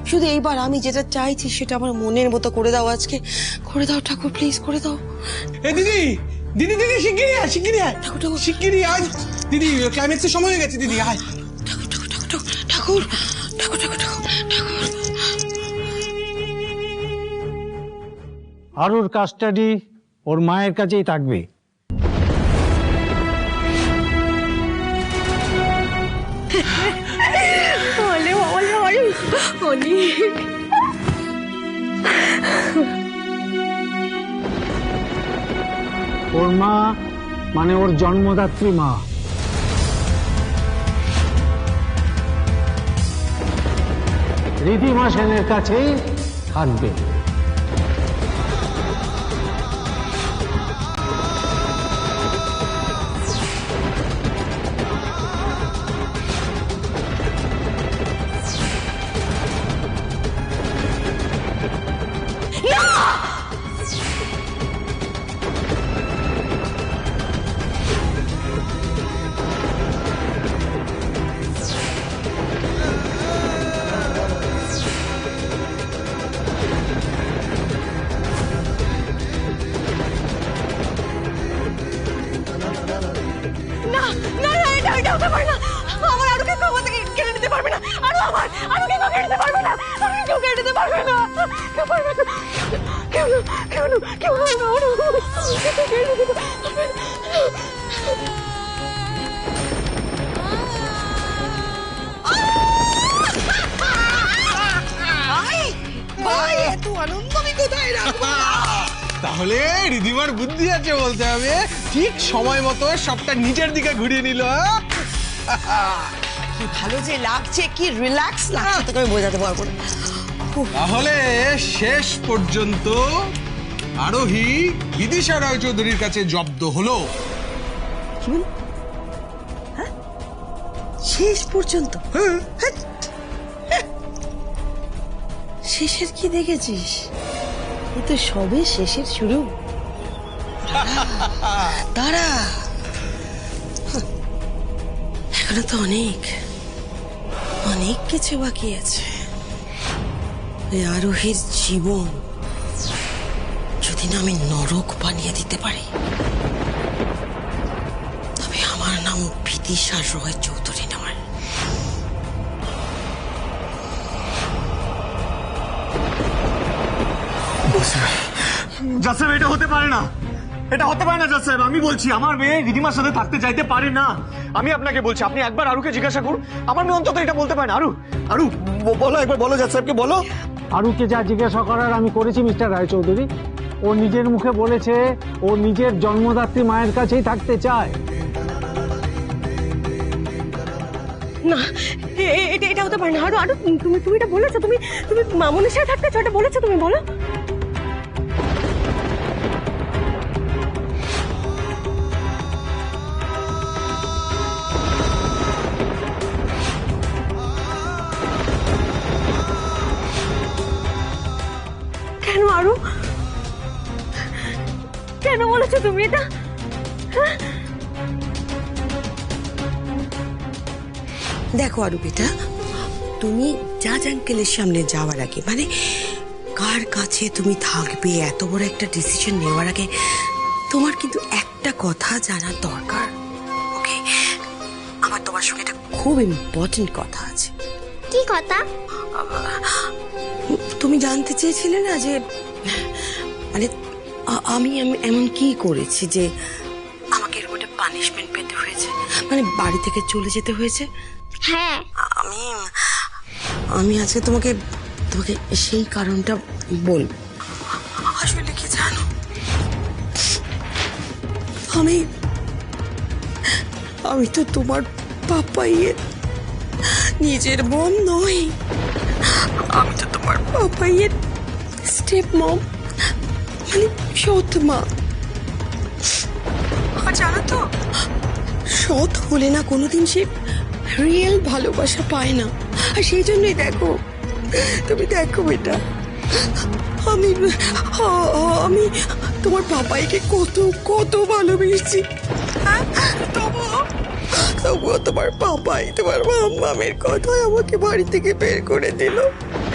[SPEAKER 14] শুধু এইবার আমি যেটা চাইছি সেটা আমার মনের মতো করে দাও। আজকে করে দাও ঠাকুর, প্লিজ করে দাও।
[SPEAKER 11] দিদি, শিগগিরই আয়। শিগগিরই আয় দিদি, ক্লাইম্যাক্সের সময় হয়ে গেছে। দিদি আয়।
[SPEAKER 14] ঠাকুর।
[SPEAKER 8] আরুর কাস্টাডি ওর মায়ের কাছেই থাকবে। ওর মা মানে ওর জন্মদাত্রী মা। রিধিমা সেনের কাছেই থাকবে।
[SPEAKER 11] তাহলে রিধিমার বুদ্ধি আছে বলতে হবে, ঠিক সময় মতো সবটা নিজের দিকে ঘুরিয়ে নিল।
[SPEAKER 14] কি ভালো যে লাগছে, কি রিল্যাক্স লাগছে, তোকে আমি বোঝাতে পারবো না।
[SPEAKER 11] তাহলে শেষ পর্যন্ত আরোহী বিদিশা রায়চৌধুরীর কাছে জব্দ হলো।
[SPEAKER 14] শেষ পর্যন্ত? শেষের কি দেখেছিস? এ তো সবে শেষের শুরু। দাঁড়া, এখনো তো অনেক কিছু বাকি আছে। এই আরোহীর জীবন যদি না আমি নরক বানিয়ে দিতে পারি, তবে আমার নাম বিদিশা রায়চৌধুরী নয়।
[SPEAKER 4] জাজ সাহেব, এটা হতে পারে না জাজ সাহেব। আমি বলছি আমার মেয়ে রিধিমার সাথে থাকতে চাইতে পারে না। আমি আপনাকে বলছি, আপনি একবার আরুকে জিজ্ঞাসা করুন। আমার মেয়ে অন্তত এটা বলতে পারে না। আরু বলো, একবার বলো জাজ সাহেবকে বলো।
[SPEAKER 8] আরুকে যা জিজ্ঞাসা করার আমি করেছি মিস্টার রায়চৌধুরী। ও নিজের মুখে বলেছে ও নিজের জন্মদাত্রী মায়ের কাছেই থাকতে চায়।
[SPEAKER 2] না, এটা হতে পারে না। আরু তুমি এটা বলেছো? তুমি মামুনের সাথে থাকতে চাও, এটা বলেছো তুমি? বলো। কেন আরু, কেন বলেছো তুমি এটা?
[SPEAKER 7] দেখো আরু বেটা, তুমি জাজ আঙ্কেলের সামনে যাওয়ার আগে মানে কার কাছে তুমি থাকবে এত বড় একটা ডিসিশন নেওয়ার আগে তোমার কিন্তু একটা কথা জানার দরকার। ওকে, আমার তোমার সঙ্গে একটা খুব ইম্পর্টেন্ট কথা আছে।
[SPEAKER 1] কি কথা?
[SPEAKER 7] তুমি জানতে চেয়েছিলে না যে মানে আমি এমন কি করেছি যে আমাকে এরকম একটা পানিশমেন্ট পেতে হয়েছে, মানে বাড়ি থেকে চলে যেতে হয়েছে।
[SPEAKER 1] হ্যাঁ,
[SPEAKER 7] আমি আজকে তোমাকে তোমাকে সেই কারণটা বলবো। আসলে কি জানো, আমি তো তোমার পাপাইয়ের নিজের মম নই, আমি তো তোমার পাপাইয়ের স্টেপ মম, মানে সৎ মা। আর জানো তো, সৎ হলে না কোনোদিন সে রিয়েল ভালোবাসা পায় না। আর সেই জন্যই দেখো, তুমি দেখো বেটা, আমি তোমার পাপাইকে কত কত ভালোবেসেছি, তবুও তোমার পাপাই তোমার মামের কথায় আমাকে বাড়ি থেকে বের করে দিল।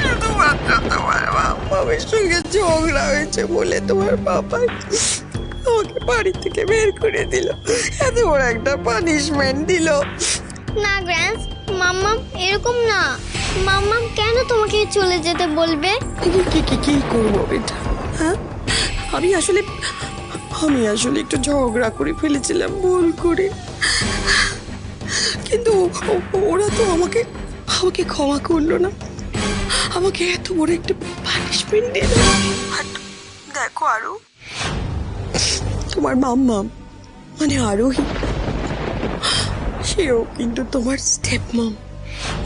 [SPEAKER 7] শুধুমাত্র তোমার মামের সঙ্গে ঝগড়া হয়েছে বলে তোমার পাপাই আমাকে বাড়ি থেকে বের করে দিল, এত বড় একটা পানিশমেন্ট দিল।
[SPEAKER 1] না গ্র্যান্স, মাম্মা এরকম না। মাম্মা কেন তোমাকে চলে যেতে বলবে?
[SPEAKER 7] কি করবো বেটা? হ্যাঁ, আমি আসলে একটু ঝগড়া করে ফেলেছিলাম ভুল করে, কিন্তু ওরা তো আমাকে ক্ষমা করলো না, আমাকে এত বড় একটা পানিশমেন্ট দিল। দেখো আরো, তোমার মাম্মা মানে আরোহী, সেও কিন্তু তোমার স্টেপ মম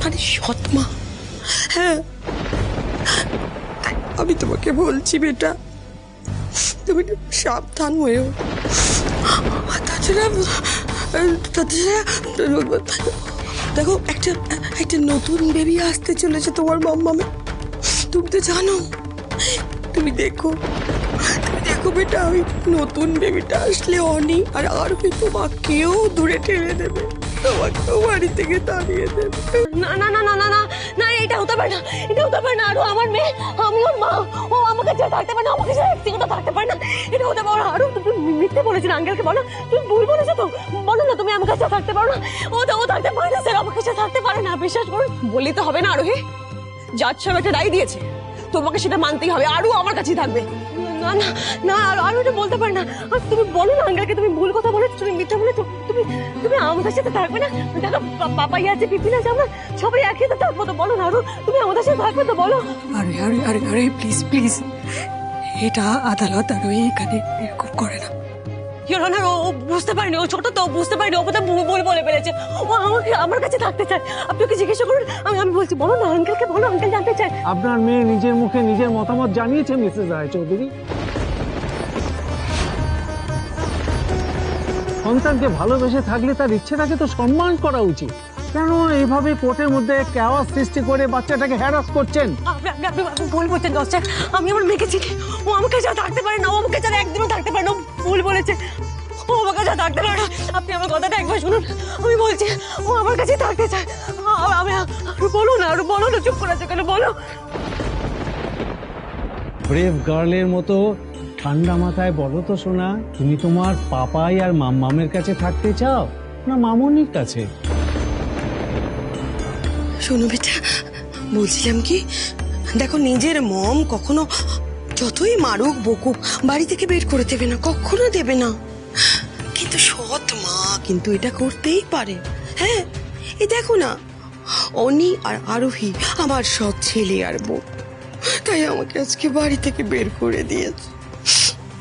[SPEAKER 7] মানে সৎ মা। হ্যাঁ, আমি তোমাকে বলছি বেটা, তুমি সাবধান হয়েও। তাছাড়া দেখো, একটা নতুন বেবি আসতে চলেছে তোমার মাম্মামে, তুমি তো জানো। তুমি দেখো বেটা, ওই নতুন বেবিটা আসলে অনি আর তোমাকেও দূরে ঠেলে দেবে, তোমাকেও বাড়ি থেকে তাড়িয়ে দেবে।
[SPEAKER 2] না না না না না না না, এটা হতে পারে না, এটা হতে পারে না। আরো আমার মেয়ে, আমি ওর মা, ও আমাকে ছেড়ে থাকতে পারে না, আমাকে ছেড়ে এক সেকেন্ডও থাকতে পারে না। এটা হতে পারে না। আরো তুমি মিথ্যে বলেছো না আঙ্কেলকে, বলো তুমি ভুল বলেছো তো, বলো না তুমি আমাকে ছেড়ে থাকতে পারো না। ও থাকতে পারে না স্যার, আমাকে ছেড়ে থাকতে পারে না, বিশ্বাস করুন। বললি তো হবে না আরোহী, জাজ সাহেব একটা রায় দিয়েছে, তোমাকে সেটা মানতেই হবে। আরো আমার কাছেই থাকবে। না না না, আরো এটা বলতে পারে না। তুমি বলো না আঙ্কেলকে, তুমি ভুল কথা বলেছো, তুমি মিথ্যা বলেছো, তুমি আমাদের সাথে থাকবে না। দেখো পাপাই আছে, পিপিন আছে, আমরা সবাই একসাথে থাকবো তো, বলো না আরো তুমি আমাদের সাথে থাকবে তো, বলো।
[SPEAKER 7] আরে প্লিজ, এটা আদালত, আর এখানে এরকম করে না।
[SPEAKER 2] ইওর অনার, ও বুঝতে পারেনি, ও ছোট তো, বুঝতে পারেনি, ও বোধহয় ভুল বলে ফেলেছে। ও আমাকে আমার কাছে থাকতে চায়। আপনি ওকে জিজ্ঞাসা করুন, আমি বলছি, বলো না আঙ্কেলকে, বলো, আঙ্কেল জানতে চায়।
[SPEAKER 8] আপনার মেয়ে নিজের মুখে নিজের মতামত জানিয়েছে মিসেস রায়চৌধুরী। সন্তানকে ভালোবেসে থাকলে তার ইচ্ছেটাকে তো সম্মান করা উচিত। কেন এইভাবে কোর্টের মধ্যে কেওয়াস সৃষ্টি করে বাচ্চাটাকে হ্যারাস করছেন?
[SPEAKER 2] আপনি ভুল বলছেন দশ, আমি আমার মেয়েকে চিনি। ও আমাকে যা থাকতে পারে না, ও আমাকে যারা একদিনও থাকতে পারে না, ভুল বলেছে। ও আমার কাছে থাকতে পারে না। আপনি আমার কথাটা একবার শুনুন, আমি বলছি ও আমার কাছে থাকতে চায়। আমি বলো না, চুপ করে আছো কেন, বলো।
[SPEAKER 8] ব্রেভ গার্লের মতো ঠান্ডা মাথায় বলো তো সোনা, তুমি তোমার পাপাই আর মাম্মামের কাছে থাকতে চাও না মামুনির কাছে?
[SPEAKER 7] শোনো বেটা, বলছিলাম কি, দেখো নিজের মম কখনো যতই মারুক বকুক বাড়ি থেকে বের করে দেবে না, কখনো দেবে না। কিন্তু সৎ মা কিন্তু এটা করতেই পারে। হ্যাঁ, এই দেখো না, অনি আর আরোহী আমার সৎ ছেলে আর বউ, তাই আমাকে আজকে বাড়ি থেকে বের করে দিয়েছে।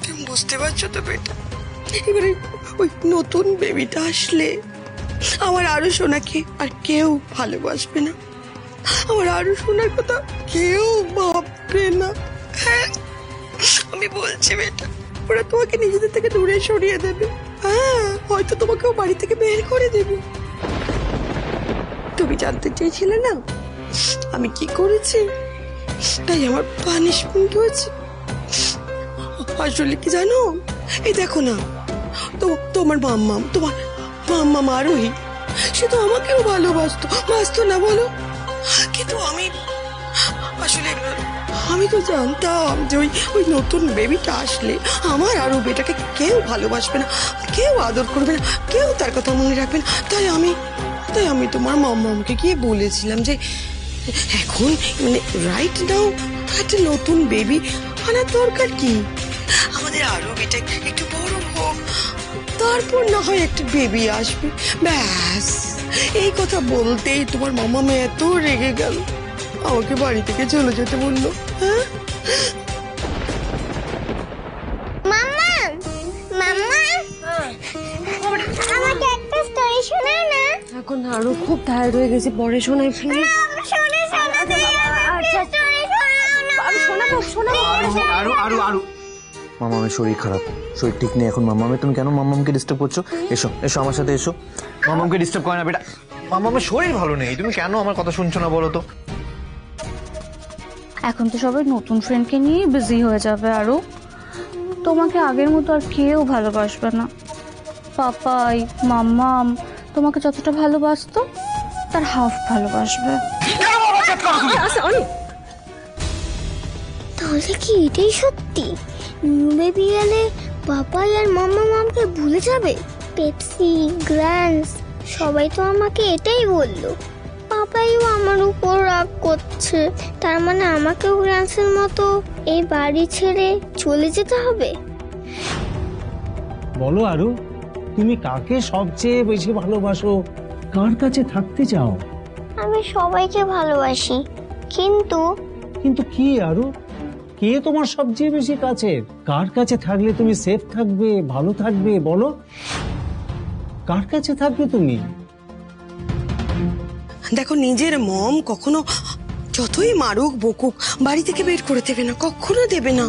[SPEAKER 7] তুমি বুঝতে পারছো তো বেটা, এবারে ওই নতুন বেবিটা আসলে আমার আরো সোনাকে আর কেউ ভালোবাসবে না, আমার আরো সোনার কথা কেউ ভাববে না। হ্যাঁ, আমি বলছি বেটা, ওরা তোমাকে নিজেদের থেকে দূরে সরিয়ে দেবে। হ্যাঁ, হয়তো তোমাকেও বাড়ি থেকে বের করে দেবে। তুমি জানতে চেয়েছিলে না আমি কি করেছি, তাই আমার পানিশমেন্ট হয়েছে। আসলে কি জানো, এই দেখো না, তো
[SPEAKER 14] আমার মাম্মাম, তোমার মাম্মাম আরোহী, সে তো আমাকেও বাসতো না বলো? কিন্তু আসলে আমি তো জানতাম যে ওই নতুন বেবিটা আসলে আমার আরো বেটাকে কেউ ভালোবাসবে না, কেউ আদর করবে না, কেউ তার কথা মনে রাখবে না। তাই আমি তোমার মাম্মামকে গিয়ে বলেছিলাম যে এখন মানে রাইট নাও একটা নতুন বেবি আনার দরকার কি, আমাদের আরো বেটা একটু বড় হোক, তারপর না হয় একটা বেবি আসবে। ব্যাস এই কথা বলতেই তোমার মাম্মাম এত রেগে গেল, আমাকে বাড়ি থেকে চলে যেতে বললো। হ্যাঁ
[SPEAKER 1] আমাকে একটা স্টোরি শোনাও না।
[SPEAKER 2] এখন আরো খুব টায়ার্ড হয়ে গেছি, পরে শোনাই প্লিজ।
[SPEAKER 9] মামামের শরীর খারাপ, শরীর ঠিক নেই এখন মামামে। তুমি কেন মামামকে ডিস্টার্ব করছো? এসো এসো আমার সাথে এসো। মামামকে ডিস্টার্ব করে না বেটা, মামামের শরীর ভালো নেই, তুমি কেন আমার কথা শুনছো না বলো তো?
[SPEAKER 6] এখন তো সবাই নতুন ফ্রেন্ডকে নিয়ে বিজি হয়ে যাবে, আরো তোমাকে আগের মতো আর কেউ ভালোবাসবে না। পাপাই মাম্মাম তোমাকে যতটা ভালোবাসতো তার হাফ ভালোবাসবে।
[SPEAKER 1] তাহলে কি এটাই সত্যি? নিউ বেবি এলে পাপাই আর মাম্মা আমাকে ভুলে যাবে? পেপসি, গ্র্যান্ডস সবাই তো আমাকে এটাই বললো। পাপাইও আমার উপর রাগ করছে, তার মানে আমাকেও গ্র্যান্ডসের মতো এই বাড়ি ছেড়ে চলে যেতে হবে?
[SPEAKER 8] বলো আরু, তুমি কাকে সবচেয়ে বেশি ভালোবাসো? কার কাছে থাকতে চাও?
[SPEAKER 1] আমি সবাইকে ভালোবাসি, কিন্তু
[SPEAKER 8] কি আরু? কে তোমার সবচেয়ে বেশি কাছের? কার কাছে থাকলে তুমি সেফ থাকবে, ভালো থাকবে? বলো, কার কাছে থাকবে তুমি?
[SPEAKER 14] দেখো, নিজের মম কখনো যতই মারুক বকুক বাড়ি থেকে বের করে দেবে না, কখনো দেবে না।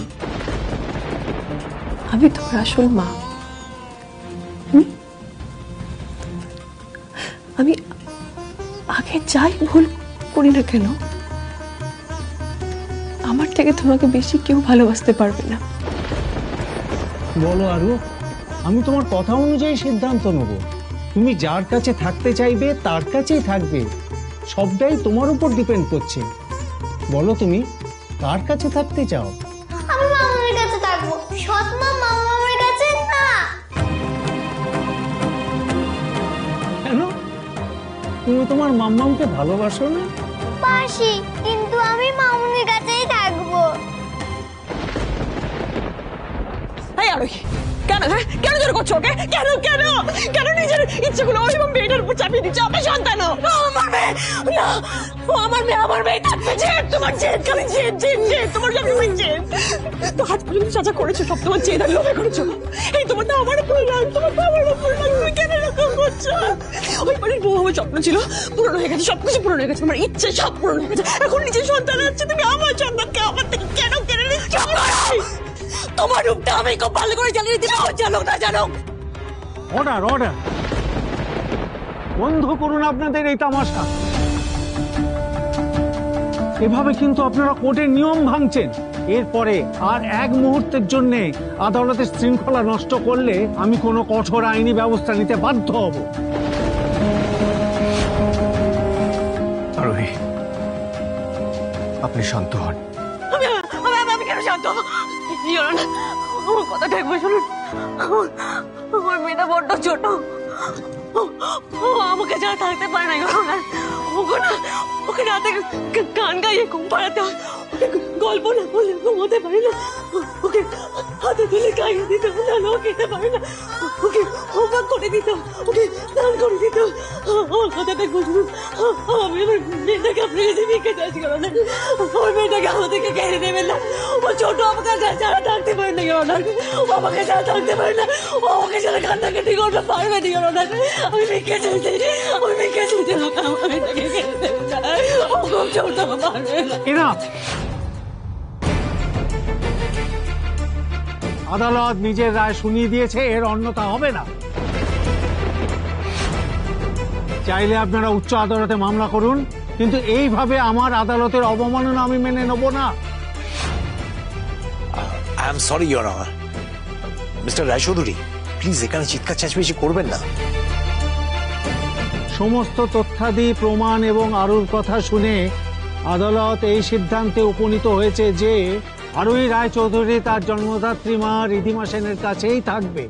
[SPEAKER 5] আমি তোমার আসল মা। আমি আগে যাই ভুল করি না কেন, আমার থেকে তোমাকে বেশি কেউ ভালোবাসতে পারবে না।
[SPEAKER 8] বলো আরু, আমি তোমার কথা অনুযায়ী সিদ্ধান্ত নেব। তুমি যার কাছে থাকতে চাইবে তার কাছেই থাকবে, সবটাই তোমার উপর ডিপেন্ড করছে। বলো তুমি কার কাছে থাকতে চাও?
[SPEAKER 1] আমি মামার কাছে থাকবো, সৎ মা মামার কাছে না।
[SPEAKER 8] কেন? তুমি তোমার মাম্মামকে ভালোবাসো না?
[SPEAKER 1] বাসি, কিন্তু আমি মামুনির কাছেই থাকবো।
[SPEAKER 15] এই আরোহী, কেন কেন জোর করছো ওকে? কেন কেন কেন নিজের ইচ্ছেগুলো ওই মেয়েটার উপর চাপিয়ে দিচ্ছ? আমার সন্তান, আমার মেয়ে না, আমার মেয়ে থাকবে। জেদ, তোমার জেদ, খালি জেদ জেদ জেদ, তোমার সবসময় জেদ। তো হাত পর্যন্ত চাচা করেছো, সব তোমার জেদ আর লোভে করেছো। এই তোমার তো আমার উপর রাগ, তোমার তো আমার উপর রাগ, তুমি কেন এরকম করছো? ওই বাড়ির বউ আমার স্বপ্ন ছিল, পূরণ হয়ে গেছে, সবকিছু পূরণ হয়ে গেছে, আমার ইচ্ছে সব পূরণ হয়ে গেছে। এখন নিজের সন্তান আছে, তুমি আমার সন্তানকে আমার থেকে কেন কেড়ে নিচ্ছ? তোমার রূপটা আমি খুব ভালো করে জানিয়ে দিলাম, জানো না জানো।
[SPEAKER 8] অর্ডার অর্ডার, বন্ধ করুন আপনাদের এই তামাশা। এভাবে কিন্তু আপনারা কোর্টের নিয়ম ভাঙছেন। এরপরে আর এক মুহূর্তের জন্য আদালতের শৃঙ্খলা নষ্ট করলে আমি কোনো কঠোর আইনি ব্যবস্থা নিতে বাধ্য হব।
[SPEAKER 9] আরোহী, আপনি শান্ত হন।
[SPEAKER 15] আমি কেন শান্ত? আমার কথাটা একবার শুনুন। আমার মেয়েটা বড্ড ছোট, আমাকে যারা থাকতে পারে না, ওকে রাতে গান গাইয়ে ঘুম পাড়াতে হয়, গল্প না বলে ঘুমোতে পারে না, ওকে হাতে তুলে গাইয়ে দিতে ও খেতে পারে না, ওকে হোমওয়ার্ক করে দিত, ওকে স্নান করে দিত। আমার কথাটা শুনুন, আমি আমার মেয়েটাকে আপনার কাছে বিকে চাইছি কেন না? আমার মেয়েটাকে আমাদেরকে কেড়ে নেবেন না। ও ছোট, আমাকে যারা থাকতে পারে না কেন না? আমাকে যারা থাকতে পারে না, ও আমাকে যারা কান্নাকাটি করতে পারবে না কেন না? আমি বিকে চাইছি, আমি বিকে চাইছি, আমার মেয়েটাকে কেড়ে দেবেন না। ও খুব ছোট, পারবে না।
[SPEAKER 8] আদালত নিজের রায় শুনিয়ে দিয়েছে, এর অন্যথা হবে না। চাইলে আপনারা উচ্চ আদালতে মামলা করুন, কিন্তু এইভাবে আমার আদালতের অবমাননা আমি মেনে নেব না।
[SPEAKER 16] I am sorry your honour. Mister Roychowdhury,
[SPEAKER 13] please এখানে চিৎকার চেঁচামেচি করবেন না।
[SPEAKER 8] সমস্ত তথ্যাদি প্রমাণ এবং আরুর কথা শুনে আদালত এই সিদ্ধান্তে উপনীত হয়েছে যে আরোহী রায়চৌধুরী তার জন্মদাত্রী মা রিধিমা সেনের কাছেই থাকবে।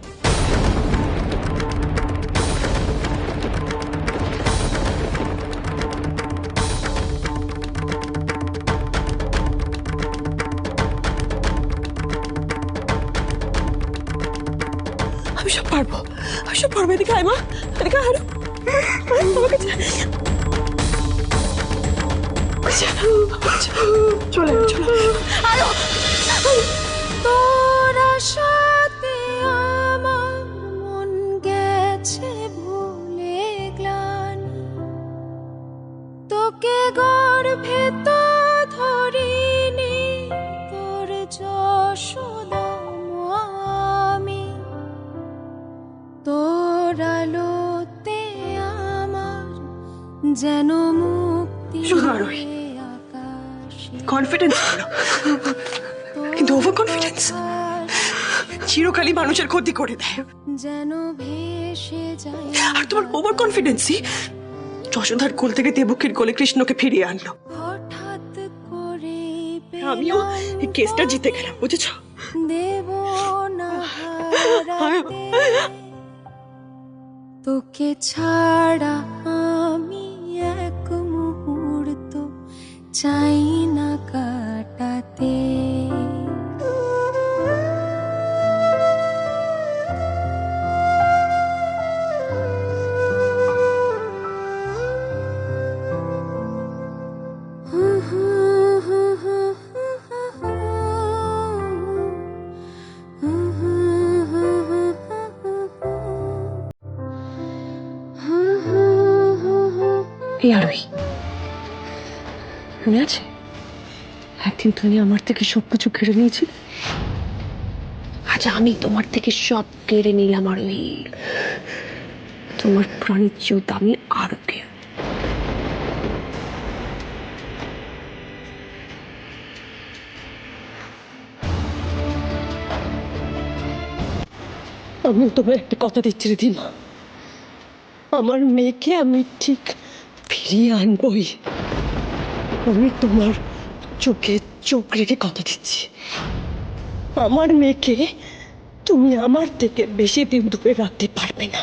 [SPEAKER 15] আমি সব পারবো, আমি সব পারবো। এদিকে আয় মা, এদিকে আয়। আমাকে চলে চলে আরো
[SPEAKER 6] তোরা সাথে আমার মন গেছে ভুলে গ্লানি, তোকে গর্ভে তো ধরিনি তোর যশোদা আমি, তোর আলোতে আমার যেন মুক্তি
[SPEAKER 15] শুধু আরোহী কনফিডেন্স ভালো, কিন্তু ওভার কনফিডেন্স চিরকালই মানুষের ক্ষতি করে দেয়।
[SPEAKER 6] যেন ভেসে যায়
[SPEAKER 15] আর তোমার ওভার কনফিডেন্সই যশোদার কোল থেকে দেবকীর কোলে কৃষ্ণকে ফিরিয়ে আনলো।
[SPEAKER 6] হঠাৎ করে
[SPEAKER 15] আমিও এই কেসটা জিতে গেলাম, বুঝেছ?
[SPEAKER 6] দেব না হারাতে তোকে ছাড়া আমি এক মুহূর্ত চাই না কাটাতে।
[SPEAKER 5] এই আরোহী, মনে আছে একদিন তুমি আমার থেকে সবকিছু কেড়ে নিয়েছিলে? আজ আমি তোমার থেকে সব কেড়ে নিলাম আরোহী। তোমার প্রাণের চেয়েও দামি আরোকে। আমি তোমার একটা কথা দিচ্ছি রিধিমা, আমার মেয়েকে আমি ঠিক ফিরিয়ে আনবই। আমি তোমার চোখে চোখ রেখে কথা দিচ্ছি, আমার মেয়েকে তুমি আমার থেকে বেশি দিন দূরে রাখতে পারবে না।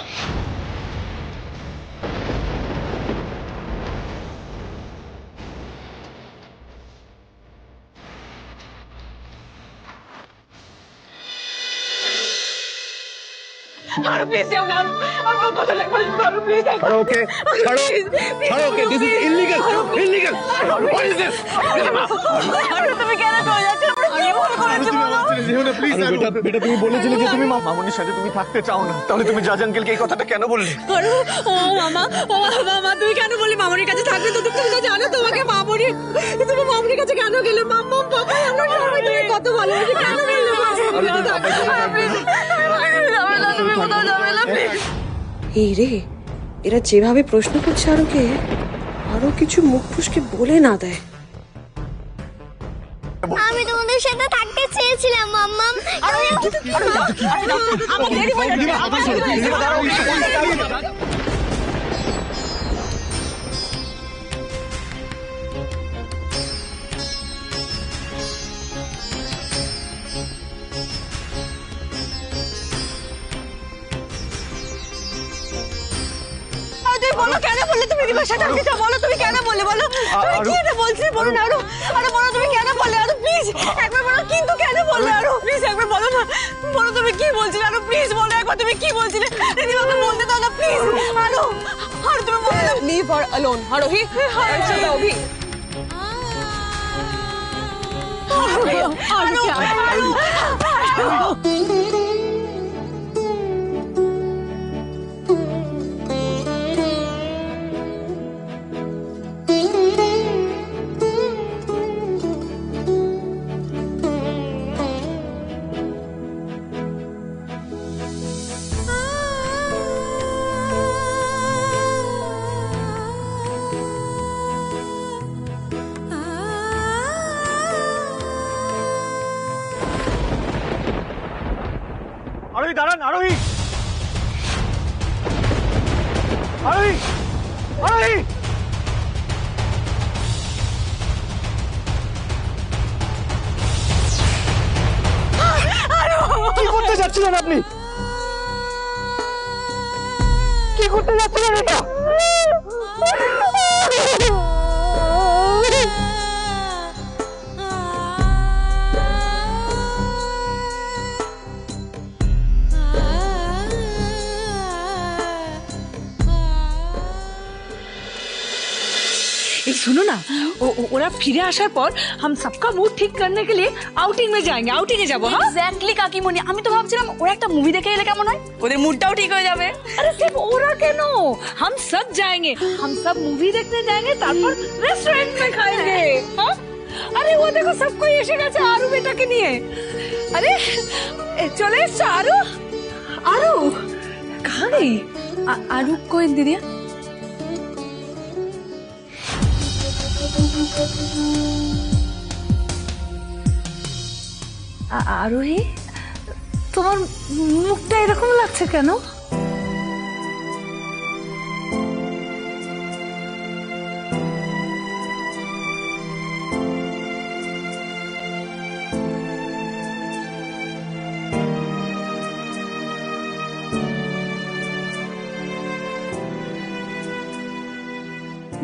[SPEAKER 15] আরো প্লিজ যাও না, আমার কথা লাগবে না। আরো প্লিজ
[SPEAKER 4] ছাড়ো ওকে, ছাড়ো, ছাড়ো okay. This is illegal, illegal. What is this?
[SPEAKER 15] আরো তুমি কেন চলে যাচ্ছ? আমরা কি ভুল করেছি বলো?
[SPEAKER 4] প্লিজ বেটা, বেটা তুমি বলেছিলে যে তুমি মামুনির সাথে তুমি থাকতে চাও না, তাহলে তুমি জাজ আঙ্কেলকে এই কথাটা কেন বললে?
[SPEAKER 15] আরো ও মামা, ও মামা তুমি কেন বললি মামুনির কাছে থাকবে? তো তুমি তো জানো তোমাকে তুমি মামুনির কাছে কেন গেলে? মাম্মা পাপা আমরা সবাই তুমি কত ভালোবাসি, কেন গেলে?
[SPEAKER 5] এই রে, এরা যেভাবে প্রশ্ন করছে আরোকে, আরো কিছু মুখ ফুসকে বলে না দেয়।
[SPEAKER 1] আমি তোমাদের সাথে থাকতে চেয়েছিলাম মাম্মাম।
[SPEAKER 15] তুমি বলো কেন বললে তুমি রিমার সাথে থাকতে চাও? বলো তুমি কেন বললে? বলো তুমি কি এটা বলছিলে? বলো না আরো, আরো বলো তুমি কেন বললে? আরো প্লিজ একবার বলো, কিন্তু কেন বললে? আরো প্লিজ একবার বলো না, বলো তুমি কি বলছিলে? আরো প্লিজ বলো একবার তুমি কি বলছিলে? রিমাকে বলতে দাও না প্লিজ। আরো আরো তুমি বলো, লিভ হার অ্যালোন। আরোহী চলো অভি।
[SPEAKER 4] আরে আরে কি করতে যাচ্ছিলেন আপনি? কি করতে যাচ্ছিলেন এটা?
[SPEAKER 15] सुनो ना ओरा फिरे आसार पर हम सबका मूड ठीक करने के लिए आउटिंग में जाएंगे आउटिंग যাবো হ্যাঁ
[SPEAKER 3] এক্স্যাক্টলি কাকিমণি আমি তো ভাবছিলাম ওরা একটা মুভি দেখে এলে কেমন হয় ওদের মুডটাও ঠিক হয়ে যাবে
[SPEAKER 15] अरे सिर्फ ओरा কেন हम सब जाएंगे हम सब मूवी देखने जाएंगे তারপর रेस्टोरेंट में खाएंगे हाँ अरे वो देखो सब कोई এসে গেছে আরু বেটাকে নিয়ে अरे চলে এসছো আরু আরু कहाँ गई
[SPEAKER 6] आरू कोई दीदी
[SPEAKER 15] আরোহী তোমার মুখটা এরকম লাগছে কেন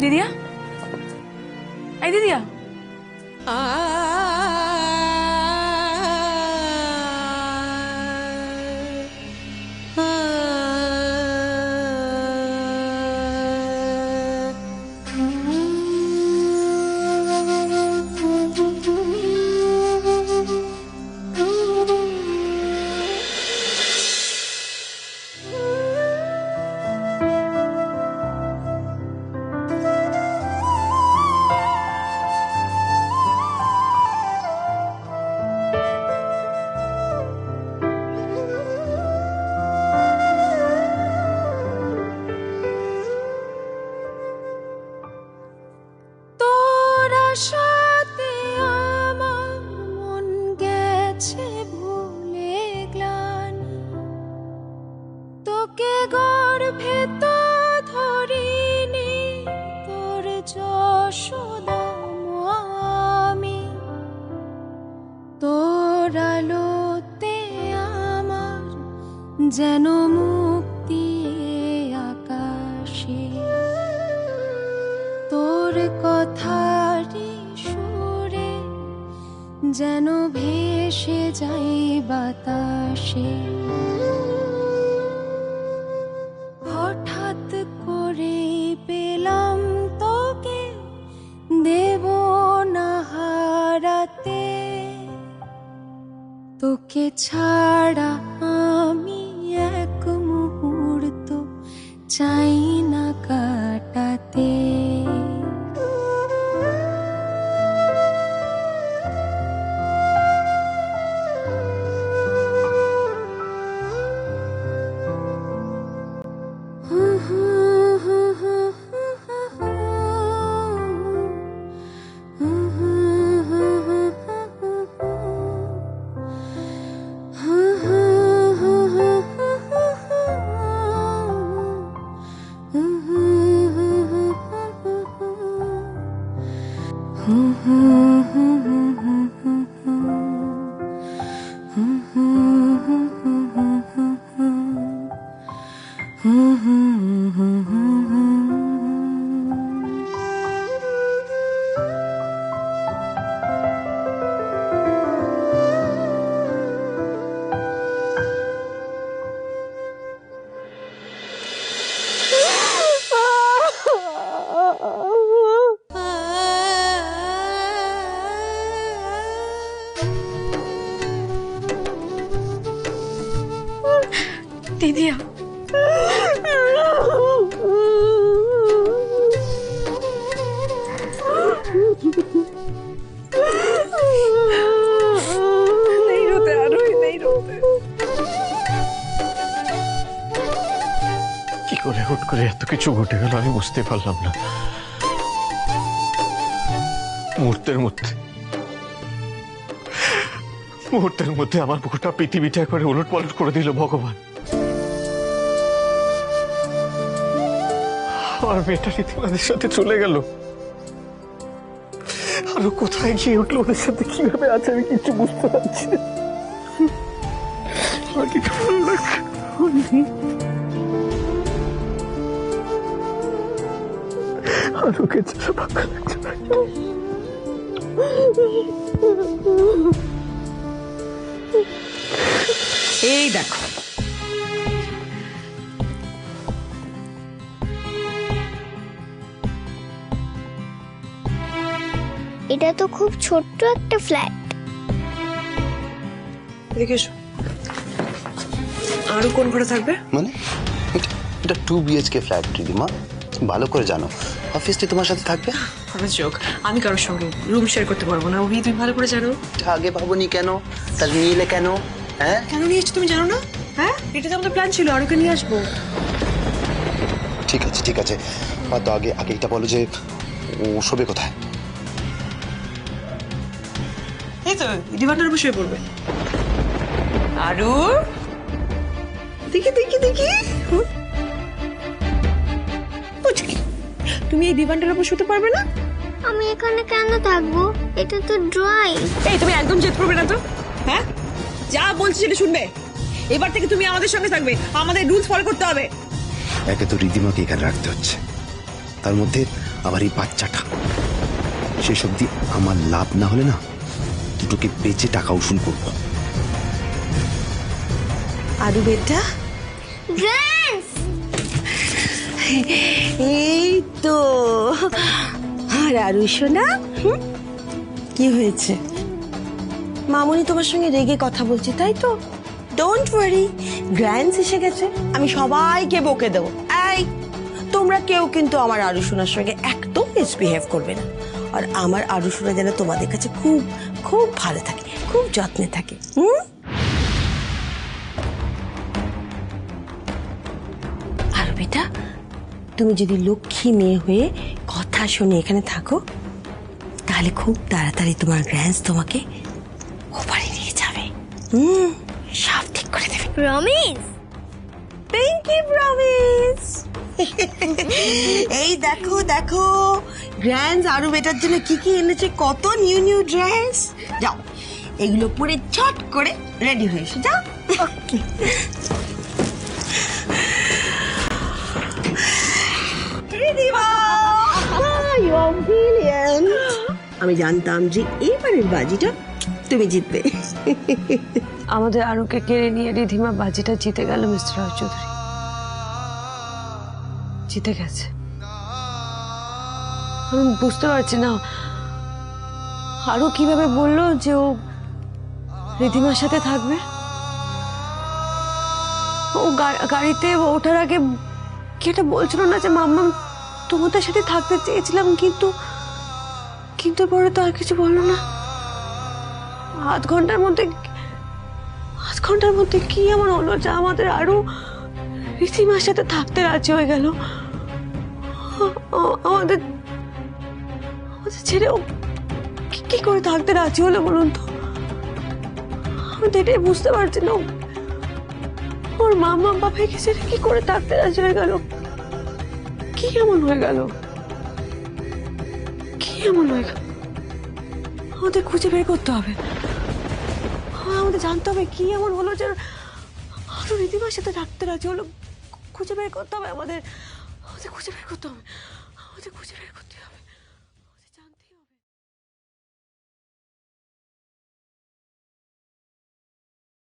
[SPEAKER 3] দিদিয়া এই দিদিয়া
[SPEAKER 6] সাথে আমার মন গেছে ভুলে গ্লানি তোকে গর্ভে তো ধরিনি তোর যশোদা আমি তোর আলোতে আমার যেন মুক্তি আকাশে তোর কথারি সুরে যেন ভেসে যাই বাতাসে হঠাৎ করে পেলাম তোকে দেব না হারাতে তোকে ছাড়া আমি এক মুহূর্ত চাই না কাটাতে
[SPEAKER 3] দিদিয়া
[SPEAKER 15] नहीं रोते आरोही नहीं रोते
[SPEAKER 9] কি করে হুট করে এত কিছু ঘটে গেল আমি বুঝতে পারলাম না মুহূর্তের মধ্যে আমার গোটা পৃথিবীটা একবারে উলট পালট করে দিল ভগবান
[SPEAKER 4] আমার মেয়েটা রীতিমাদের সাথে চলে গেল, আরো কোথায় গিয়ে উঠলো, ওদের সাথে কিভাবে আছে আমি কিছু বুঝতে পারছি না। আমার কিছু ভালো লাগছে আরোকে ছাড়া ভালো লাগছে না।
[SPEAKER 14] এই দেখো,
[SPEAKER 1] এটা তো খুব ছোট্ট একটা ফ্ল্যাট।
[SPEAKER 5] এদিকে এসো। আরো কোন ঘরে থাকবে?
[SPEAKER 13] মানে এটা 2 BHK ফ্ল্যাট রিদিমা, ভালো করে জানো। অফিসটি তোমার সাথে থাকবে?
[SPEAKER 5] যোগ, আমি কারোর সঙ্গে রুম শেয়ার করতে পারবো না। ওই তুমি ভালো করে জানো।
[SPEAKER 13] আগে ভাবনি কেন? তাহলে নিয়ে এলে কেন? হ্যাঁ,
[SPEAKER 5] কেন নিয়ে এসছো তুমি জানো না? হ্যাঁ, এটা তো আমাদের প্ল্যান ছিল, আরোকে নিয়ে আসবো।
[SPEAKER 13] ঠিক আছে ঠিক আছে, তো আগে আগে এটা বলো যে ও শোবে কোথায়?
[SPEAKER 5] এই তো ডিভান্ডার উপর শুয়ে পড়বে। আরো দেখি দেখি দেখি, তুমি এই ডিভান্ডার উপর শুতে পারবে না?
[SPEAKER 1] আমি এখানে কেন থাকবো? এটা তো ড্রয়িং।
[SPEAKER 5] এই তুমি একদম জেদ করবে না তো? হ্যাঁ, যা বলছি সেটা শুনবে। এবার থেকে তুমি আমাদের সঙ্গে থাকবে, আমাদের রুলস ফলো করতে হবে।
[SPEAKER 13] একে তো রিদিমাকে এখানে রাখতে হচ্ছে, তার মধ্যে আবার এই বাচ্চাটা। সেসব দিয়ে আমার লাভ না হলে না, দুটোকে বেচে টাকা উসুল করবো।
[SPEAKER 7] আরু বেটা, এই তো। আর আরু সোনা, কি হয়েছে? মামুনি তোমার সঙ্গে রেগে কথা বলছি তাই তো? ডোন্ট ওয়ারি, গ্র্যান্ডস এসে গেছে, আমি সবাইকে বকে দেবো। এই তোমরা কেউ কিন্তু আমার আরু সোনার সঙ্গে একদম মিসবিহেভ করবে না। আর আমার আরু সোনা যেন তোমাদের কাছে খুব খুব ভালো থাকে, খুব যত্নে থাকে। আর বেটা, তুমি যদি লক্ষ্মী মেয়ে হয়ে কথা শুনে এখানে থাকো, তাহলে খুব তাড়াতাড়ি তোমার গ্র্যান্ডস তোমাকে ওপারে নিয়ে যাবে। সব ঠিক করে দেবে।
[SPEAKER 1] প্রমিস?
[SPEAKER 7] Pinky promise. এই দেখো দেখো, গ্র্যান্ডস আরু বেটার জন্য কি কি এনেছে, কত নিউ নিউ ড্রেস। যাও এগুলো পরে ছট করে রেডি হয়ে এসো, যাও। ওকে। আমি জানতাম যে এবারের বাজিটা তুমি জিতবে।
[SPEAKER 5] আমাদের আরোকে কেড়ে নিয়ে রিধিমা বাজিটা জিতে গেল। মিস্টার রায় চৌধুরী জিতে গেছে। আমি বুঝতে পারছি না আরো কিভাবে বললো যে ও রিধিমার সাথে থাকবে। ও গাড়িতে ওঠার আগে কি এটা বলছিল না যে মাম্মা তোমাদের সাথে থাকতে চেয়েছিলাম, কিন্তু কিন্তু পরে তো আর কিছু বললো না। আধ ঘন্টার মধ্যে কি এমন হলো যে আমাদের আরো রিধিমার সাথে থাকতে রাজি হয়ে গেল? আমাদের ছেড়ে কি করে থাকতে রাজি হলো বলুন তো? আমি তো এটাই বুঝতে পারছি না, ওর মামা বাবাকে ছেড়ে কি করে থাকতে রাজি হয়ে গেল? কি এমন হয়ে গেল? কি এমন হয়ে গেল? আমাদের খুঁজে বের করতে হবে, আমাদের জানতে হবে কি এমন হলো যে আরো রিধিমার সাথে থাকতে রাজি হলো। খুঁজে বের করতে হবে আমাদের, খুঁজে বের করতে হবে, আমাদের খুঁজে বের করতে হবে।